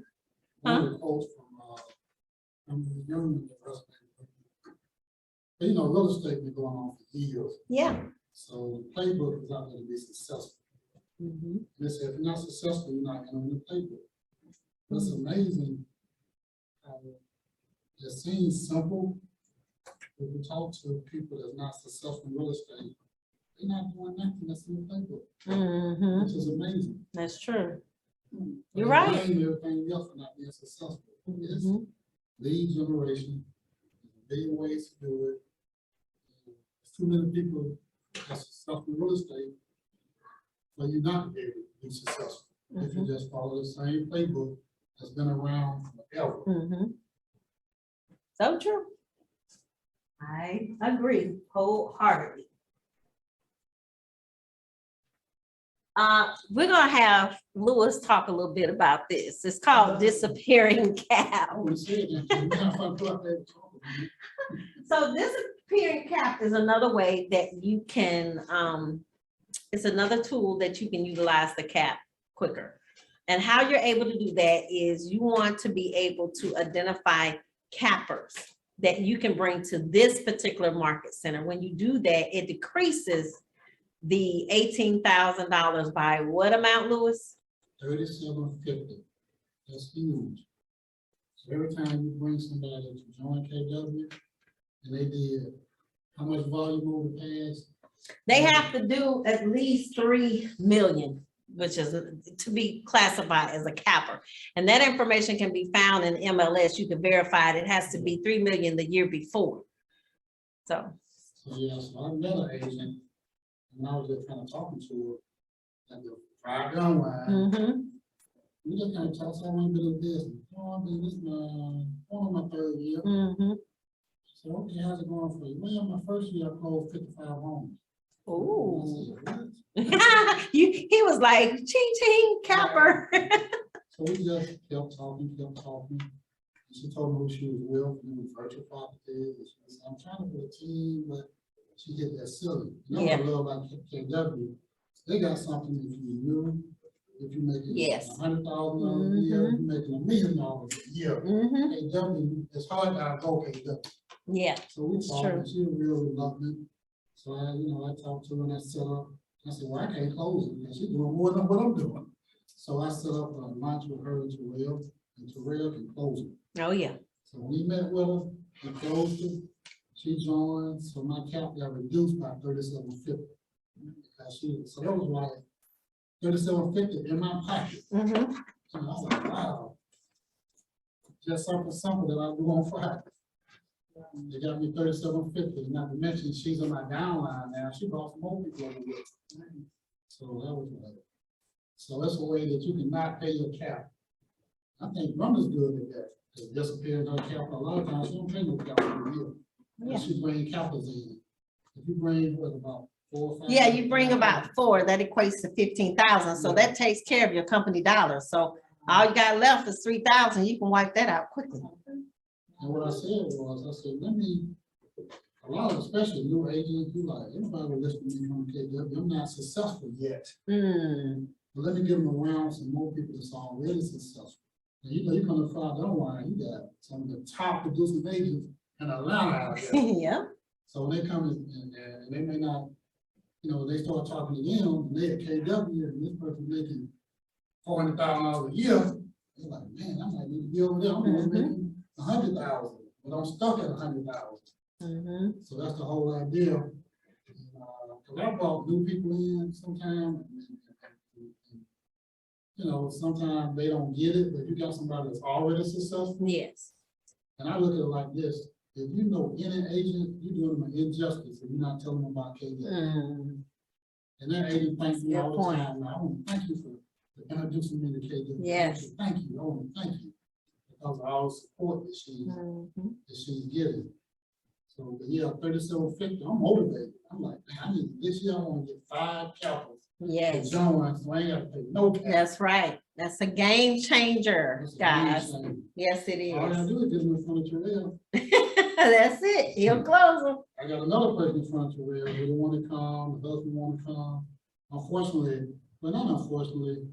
One of the quotes from young husband. You know, real estate been going on for years. yeah. So the playbook is out there to be successful. They said, if you're not successful, you're not entering the playbook. But it's amazing how it seems simple. If you talk to people that's not successful in real estate, they're not doing nothing that's in the playbook, which is amazing. That's true. But You're they right. blame everything else for not being successful. It's lead generation, big ways to do it. There's too many people that's successful in real estate, but you're not able to be successful if you just follow the same playbook that's been around forever. So true. I agree wholeheartedly. We're gonna have Lewis talk a little bit about this. It's called disappearing cap. I would say that. We're not gonna put up that talk. So disappearing cap is another way that you can, it's another tool that you can utilize the cap quicker. And how you're able to do that is you want to be able to identify cappers that you can bring to this particular market center. When you do that, it decreases the $18,000 by what amount, Lewis? $37.50. That's huge. So every time you bring somebody to join KW, and they did how much volume over the past? They have to do at least 3 million, which is to be classified as a capper. And that information can be found in MLS. You can verify it. It has to be 3 million the year before. So Yeah, so I met an agent, and I was just kind of talking to her at the fried gun wine. We just kind of talked, so I want to do this. Oh, I've been this on my 3rd year. So, okay, how's it going for you? Well, my 1st year I closed 55 homes. Ooh. I said, what? He was like, ching, ching, capper. So we just kept talking. She told me who she was with, and it was virtual properties. And she said, I'm trying to put a team, but she did that silly. You know what I love about KW? They got something if you new, if you're making Yes. $100,000 a year, if you're making $1 million a year. KW, it's hard to outgo KW. Yeah, So we it's talked, true. and she was real reluctant. So I talked to her and I set up, I said, well, I can't close it because she's doing more than what I'm doing. So I set up a lunch with her and Terrell can close it. Oh, yeah. So when we met with her, we closed it, she joined, so my cap got reduced by $37.50. So that was like $37.50 in my pocket. And I was like, wow. Just something simple that I do on Friday. They got me $37.50, not to mention she's on my downline now, she brought some more people over with. So that was like, so that's a way that you can not pay your cap. I think Rhonda's good at that. It disappears her cap a lot of times, she don't pay no cap for a year. Yeah. She bring capital in. If you bring, what, about 4 or 5? Yeah, you bring about 4, that equates to 15,000. So that takes care of your company dollars. So all you got left is 3,000. You can wipe that out quickly. And what I said was, I said, let me, a lot of, especially new agents, you like, everybody will listen to me on KW, I'm not successful yet. But let me give them around some more people that's already successful. And you know, you come to Friday, you got some of the top producing agents in Atlanta out there. Yeah. So when they come and they may not, you know, they start talking to them, and they at KW, and this person making $400,000 a year, they're like, man, I might need to be over there, I'm only making 100,000, but I'm stuck at 100,000. So that's the whole idea. Cause I brought new people in sometimes, you know, sometimes they don't get it, but you got somebody that's already successful. Yes. And I look at it like this, if you know any agent, you're doing them an injustice if you're not telling them about KW. And that agent thanks me all the time. I want to thank you for introducing me to KW. Yes. Thank you, I want to thank you. Because of all the support that she's getting. So, but yeah, $37.50, I'm motivated. I'm like, man, I need, this year I want to get 5 capitals. Yes. Join, so I ain't got to pay no cap. That's right. That's a game changer, That's a guys. game changer. Yes, it All I gotta is. do is get them in front of Terrell. That's it. He'll close them. I got another person in front of Terrell, they don't want to come, the husband want to come. Unfortunately, well, not unfortunately,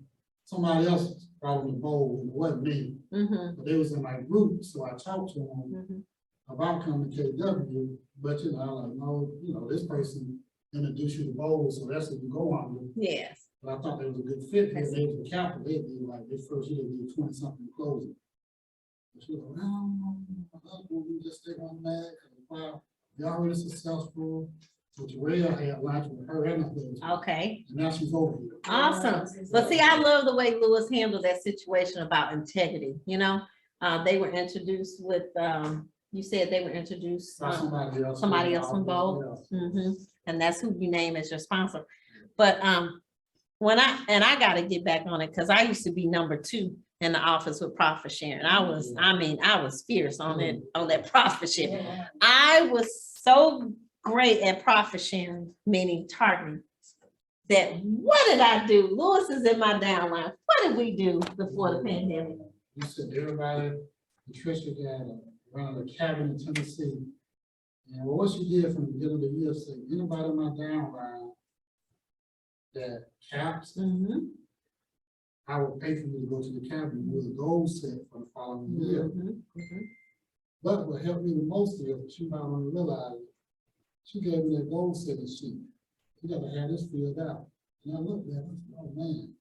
somebody else brought them the bowl, and it wasn't me. But they was in my group, so I talked to them about coming to KW, but you know, I like, no, you know, this person introduced you to bowl, so that's what you go on with. Yes. But I thought that was a good fit, because they was a capital, they'd be like, this first year, they did 20-something closing. But she was like, no, my husband, we just stay on that, wow, you're already successful. So Terrell had lunch with her and her. Okay. And now she's over here. Awesome. But see, I love the way Lewis handled that situation about integrity. You know, they were introduced with, you said they were introduced. By somebody else from both. And that's who you name as your sponsor. But when I got to get back on it, because I used to be number 2 in the office with profit sharing. I was fierce on it, on that profit sharing. I was so great at profit sharing, meaning targeting, that what did I do? Lewis is in my downline. What did we do before the pandemic? You said everybody, Patricia got around the cabin in Tennessee. And what she did from the beginning of the year, said anybody in my downline that caps, I will pay for you to go to the cabin with a goal set for the following year. But what helped me the most is she not only realized, she gave me that goal setting sheet. You gotta have this filled out. And I looked at it, I said, oh man.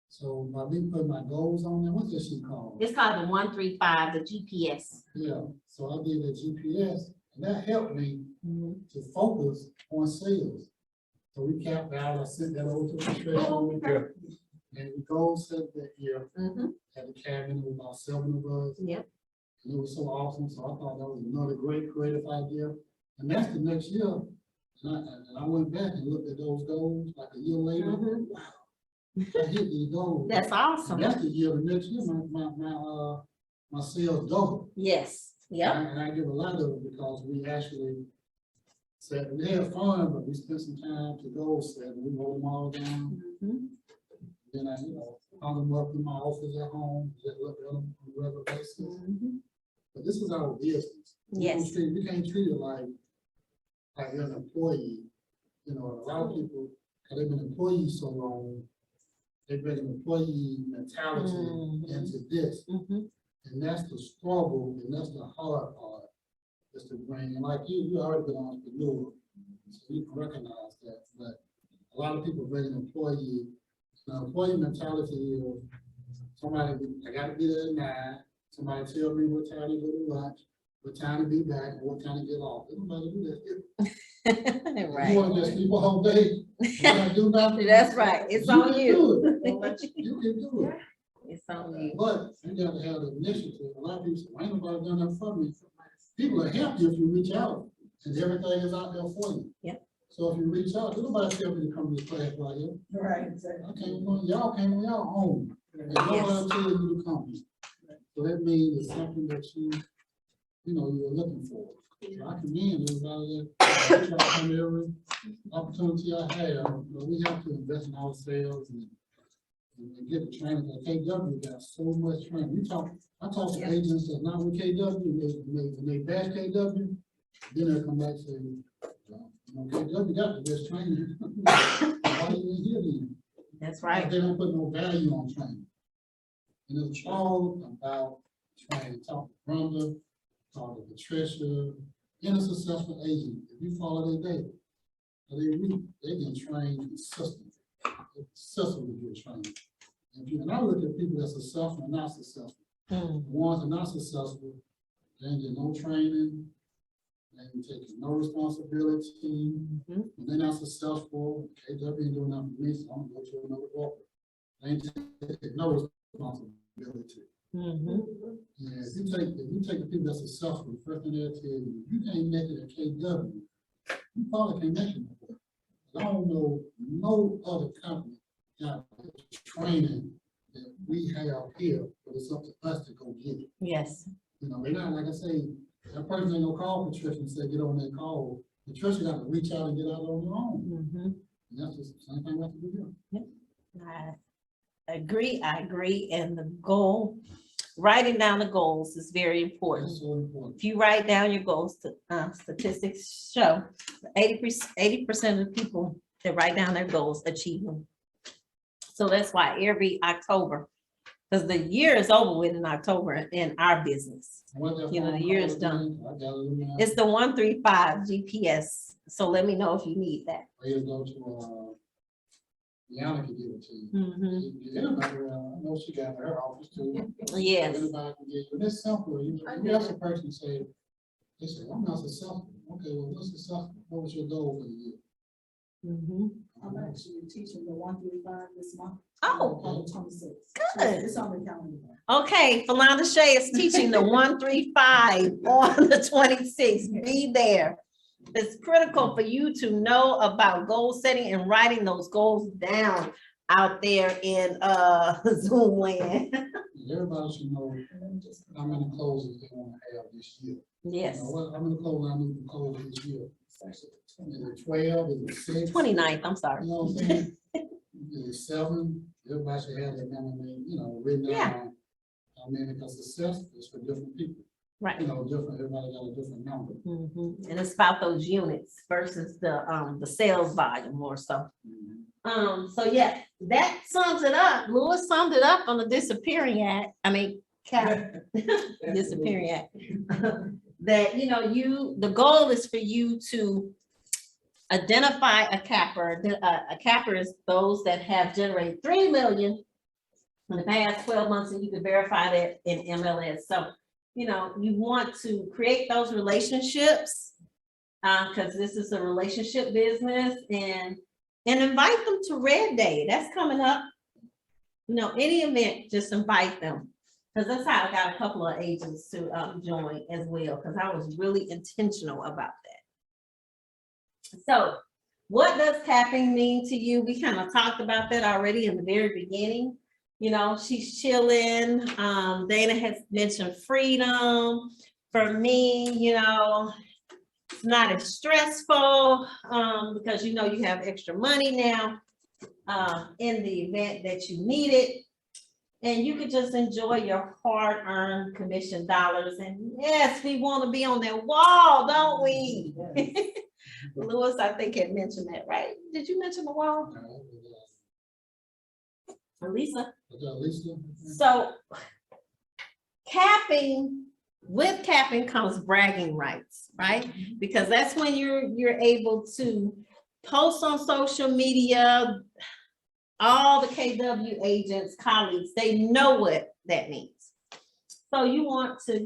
So by me putting my goals on there, what's that sheet called? It's called the 135, the GPS. Yeah, so I did that GPS, and that helped me to focus on sales. So we capped out, I sent that over to the treasurer. And we goal set that year at the cabin, with about 7 of us. Yep. And it was so awesome, so I thought that was another great creative idea. And that's the next year, and I went back and looked at those goals like a year later. Wow, I hit these goals. That's awesome. And that's the year, the next year, my sales doubled. Yes. Yep. And I give a lot of it because we actually said, we had fun, but we spent some time to goal set, and we wrote them all down. Then I, you know, hung them up in my office at home, just look at them on a regular basis. But this is our business. Yes. We can't treat it like you're an employee. You know, a lot of people, because they've been employees so long, they bring an employee mentality into this. And that's the struggle, and that's the hard part, is to bring, and like you already been an entrepreneur, so you can recognize that, but a lot of people bring an employee, mentality is, somebody, I gotta be there at 9, somebody tell me what time to go to lunch, what time to be back, and what time to get off. Nobody do that. You Right. wanna just sleep all day, you gotta do nothing. That's right. It's on can you. do it. You can do it. It's on you. But you gotta have the initiative. A lot of people say, "Why ain't nobody done that for me?" People are help you if you reach out, and everything is out there for you. Yep. So if you reach out, nobody tell me to come to this class right here. Right, exactly. I came on, y'all came on your own. And nobody tell you to come. So that means it's something that you're looking for. So I commend everybody that try to come every opportunity I have. But we have to invest in ourselves and get the training. At KW got so much training. I talk to agents that's not with KW, when they bash KW, then they come back and say, KW got the best training. Why you even here then? That's right. They don't put no value on training. And it's all about training. Talk to Brenda, talk to Patricia, and a successful agent. If you follow their data, they get trained consistently. Consistently get trained. And I look at people that's successful and not successful. The ones that are not successful, they ain't get no training, they ain't taking no responsibility. When they're not successful, KW ain't doing nothing for me, so I'm gonna go to another broker. They ain't taking no responsibility. Yeah, if you take the people that's successful, the first thing they'll tell you, you can't make it at KW, you probably can't make it before. I don't know no other company got the training that we have here, but it's up to us to go get it. Yes. They're not, like I say, that person ain't gonna call Patricia and say, get on that call. Patricia got to reach out and get out on her own. And that's the same thing we have to do here. I agree. And the goal, writing down the goals is very important. That's so important. If you write down your goals, statistics show 80% of the people that write down their goals achieve them. So that's why every October, because the year is over with in October in our business. The year is done. It's the 135 GPS. So let me know if you need that. Or go to Deanna can give it to you. Anybody, I know she got her office too. Yes. Everybody can get it. And it's simple. You ask a person, they say, I'm not successful. Okay, well, what's successful? What was your goal for the year? I'm actually teaching the 135 this month. Oh, On the 26th. good. It's on the calendar. Okay, Philanda Shea is teaching the 135 on the 26th. Be there. It's critical for you to know about goal setting and writing those goals down out there in Zoom land. Everybody should know how many closes they want to have this year. Yes. How many closes I need to close this year? Is it 12? Is it 6? 29th, I'm sorry. You know what I'm saying? Is it 7? Everybody should have that number, written down. I mean, because success is for different people. Right. Everybody got a different number. And it's about those units versus the sales volume more so. So yeah, that sums it up. Lewis summed it up on the disappearing act. Disappearing act. That the goal is for you to identify a capper. A capper is those that have generated 3 million in the past 12 months, and you can verify that in MLS. So you want to create those relationships because this is a relationship business, and invite them to Red Day. That's coming up. Any event, just invite them. Because that's how I got a couple of agents to join as well, because I was really intentional about that. So what does capping mean to you? We kind of talked about that already in the very beginning. She's chilling. Dana has mentioned freedom. For me, it's not as stressful because you have extra money now in the event that you need it. and you could just enjoy your hard-earned commission dollars. And yes, we want to be on that wall, don't we? Louis, I think had mentioned that, right? Did you mention the wall? Lisa? So with capping comes bragging rights, right? Because that's when you're able to post on social media. All the KW agents, colleagues, they know what that means. So you want to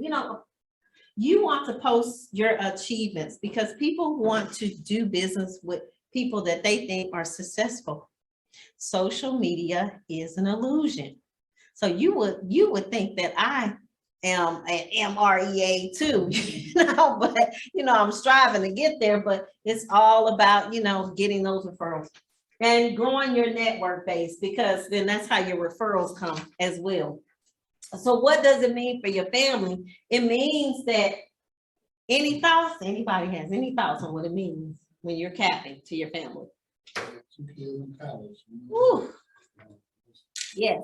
post your achievements, because people want to do business with people that they think are successful. Social media is an illusion. So you would think that I am an MREA too, but I'm striving to get there, but it's all about, getting those referrals and growing your network base, because then that's how your referrals come as well. So what does it mean for your family? It means that any thoughts, anybody has any thoughts on what it means when you're capping to your family? Woo. Yes,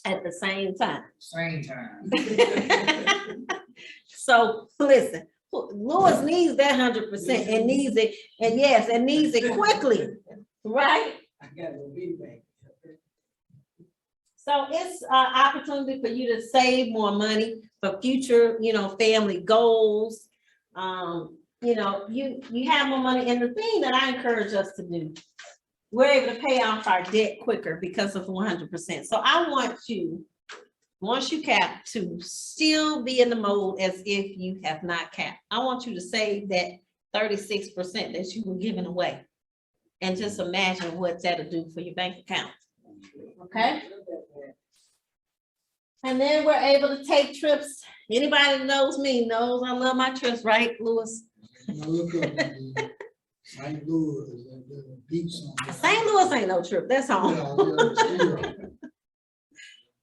at the same time. Same time. So listen, Louis needs that 100% and needs it, and yes, and needs it quickly, right? I got no feedback. So it's an opportunity for you to save more money for future, family goals. You have more money. And the thing that I encourage us to do, we're able to pay off our debt quicker because of 100%. So I want you, once you cap, to still be in the mode as if you have not capped. I want you to save that 36% that you were giving away. And just imagine what that'll do for your bank account. Okay? And then we're able to take trips. Anybody that knows me knows I love my trips, right, Louis? St. Louis, the beach. St. Louis ain't no trip, that's home.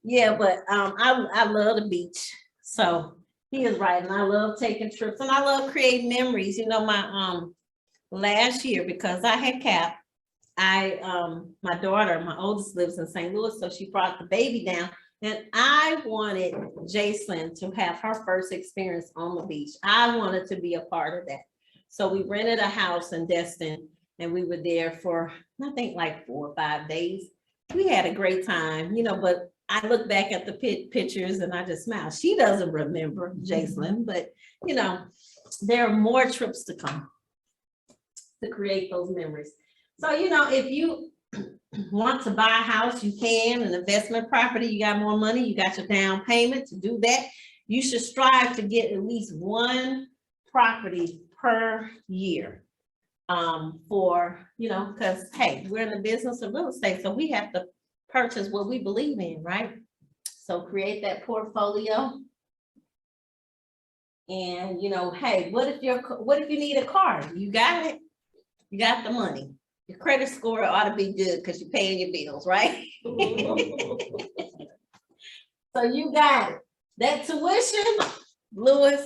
Yeah, but I love the beach. So he is right, and I love taking trips, and I love creating memories. My last year, because I had capped, my daughter, my oldest, lives in St. Louis, so she brought the baby down. And I wanted Jacelyn to have her first experience on the beach. I wanted to be a part of that. So we rented a house in Destin, and we were there for, I think, like 4 or 5 days. We had a great time, but I look back at the pictures and I just smile. She doesn't remember Jacelyn, but there are more trips to come to create those memories. So, if you want to buy a house, you can, an investment property, you got more money, you got your down payment to do that. You should strive to get at least one property per year. Because hey, we're in the business of real estate, so we have to purchase what we believe in, right? So create that portfolio. And hey, what if you need a car? You got it. You got the money. Your credit score ought to be good because you're paying your bills, right? So you got it. That tuition, Louis,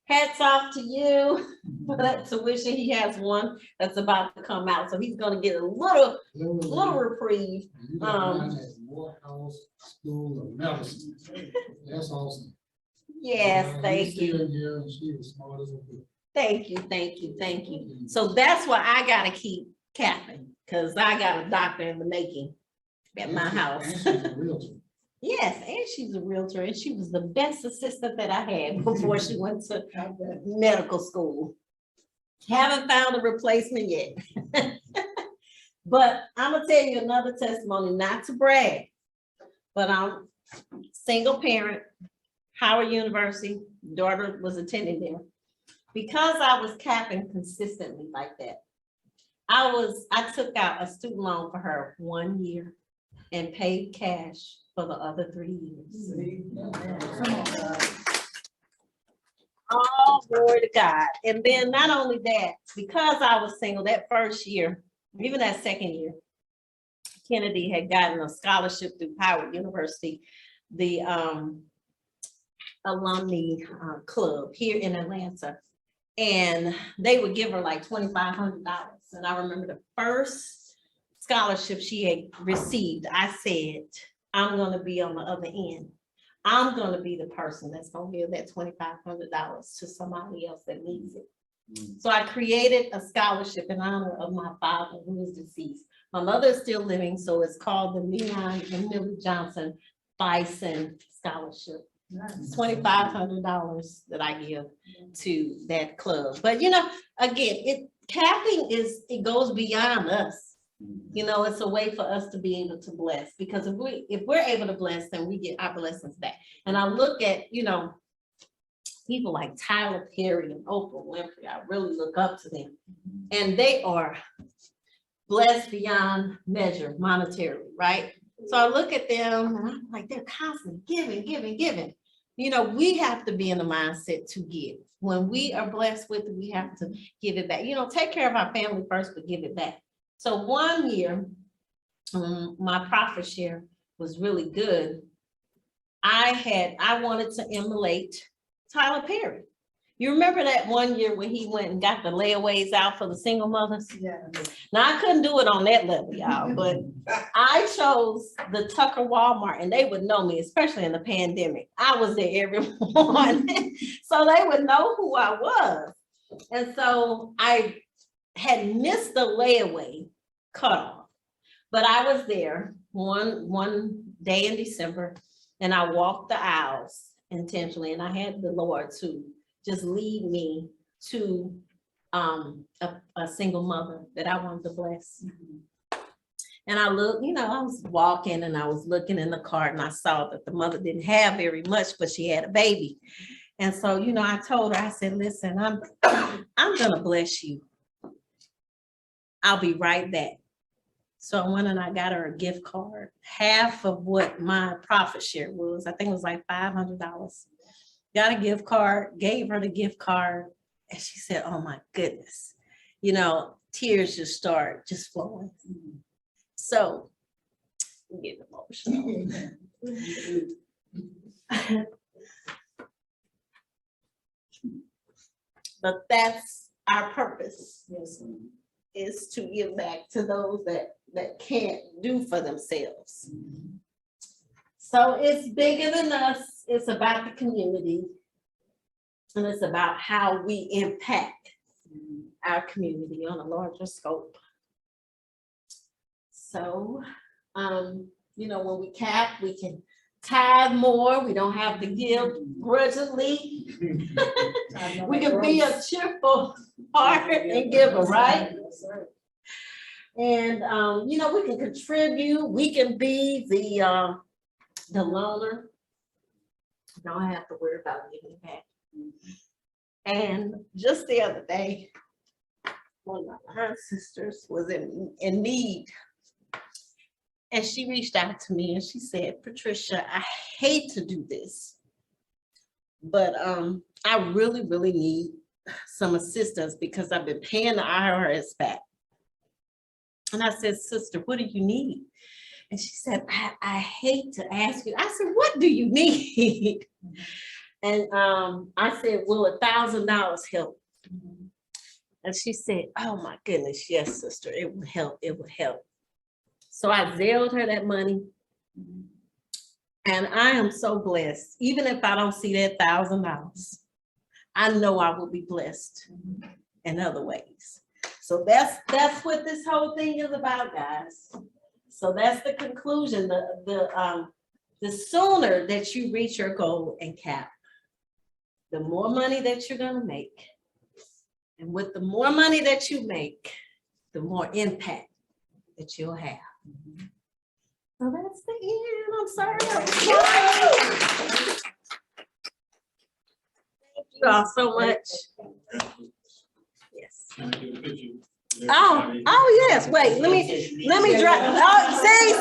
hats off to you for that tuition. He has one that's about to come out, so he's going to get a little reprieve. Morehouse School of Medicine. That's awesome. Yes, thank you. Here, she was smart as a whip. Thank you. So that's why I gotta keep capping, because I got a doctor in the making at my house. And she's a realtor. Yes, and she's a realtor, and she was the best assistant that I had before she went to medical school. Haven't found a replacement yet. But I'm gonna tell you another testimony, not to brag, but I'm single parent, Howard University, daughter was attending there. Because I was capping consistently like that, I took out a student loan for her 1 year and paid cash for the other 3 years. Come on, God. Oh, glory to God. And then not only that, because I was single that first year, even that second year, Kennedy had gotten a scholarship through Howard University, the alumni club here in Atlanta. And they would give her like $2,500. And I remember the first scholarship she had received, I said, I'm gonna be on the other end. I'm gonna be the person that's gonna give that $2,500 to somebody else that needs it. So I created a scholarship in honor of my father who is deceased. My mother is still living, so it's called the Leon and Millie Johnson Bison Scholarship. It's $2,500 that I give to that club. But you know, again, capping it goes beyond us. You know, it's a way for us to be able to bless, because if we're able to bless, then we get our blessings back. And I look at, you know, people like Tyler Perry and Oprah Winfrey, I really look up to them. And they are blessed beyond measure monetarily, right? So I look at them and I'm like, they're constantly giving. You know, we have to be in the mindset to give. When we are blessed with it, we have to give it back. You know, take care of our family first, but give it back. So one year, my profit share was really good. I wanted to emulate Tyler Perry. You remember that one year when he went and got the layaways out for the single mothers? Yeah. Now I couldn't do it on that level, y'all, but I chose the Tucker Walmart, and they would know me, especially in the pandemic. I was there every morning, so they would know who I was. And so I had missed the layaway cutoff, but I was there one day in December, and I walked the aisles intentionally, and I had the Lord to just lead me to a single mother that I wanted to bless. And I looked, you know, I was walking and I was looking in the cart, and I saw that the mother didn't have very much, but she had a baby. And so, you know, I told her, I said, listen, I'm gonna bless you. I'll be right back. So I went and I got her a gift card, half of what my profit share was. I think it was like $500. Got a gift card, gave her the gift card, and she said, oh my goodness. You know, tears just start flowing. So, I'm getting emotional. But that's our purpose, is to give back to those that can't do for themselves. So it's bigger than us. It's about the community. And it's about how we impact our community on a larger scope. So, you know, when we cap, we can tithe more. We don't have to give grudgingly. We can be a cheerful heart and giver, right? And, you know, we can contribute. We can be the loaner. Don't have to worry about giving it back. And just the other day, one of her sisters was in need. And she reached out to me and she said, Patricia, I hate to do this, but I really, really need some assistance because I've been paying the IRS back. And I said, sister, what do you need? And she said, I hate to ask you. I said, what do you need? And I said, will $1,000 help? And she said, oh my goodness, yes, sister, it would help, it would help. So I Zelled her that money. And I am so blessed. Even if I don't see that $1,000, I know I will be blessed in other ways. So that's what this whole thing is about, guys. So that's the conclusion. The sooner that you reach your goal and cap, the more money that you're gonna make. And with the more money that you make, the more impact that you'll have. So that's the end. I'm sorry. Thank you all so much. Yes. Oh yes. Wait. Let me drop. Oh, see.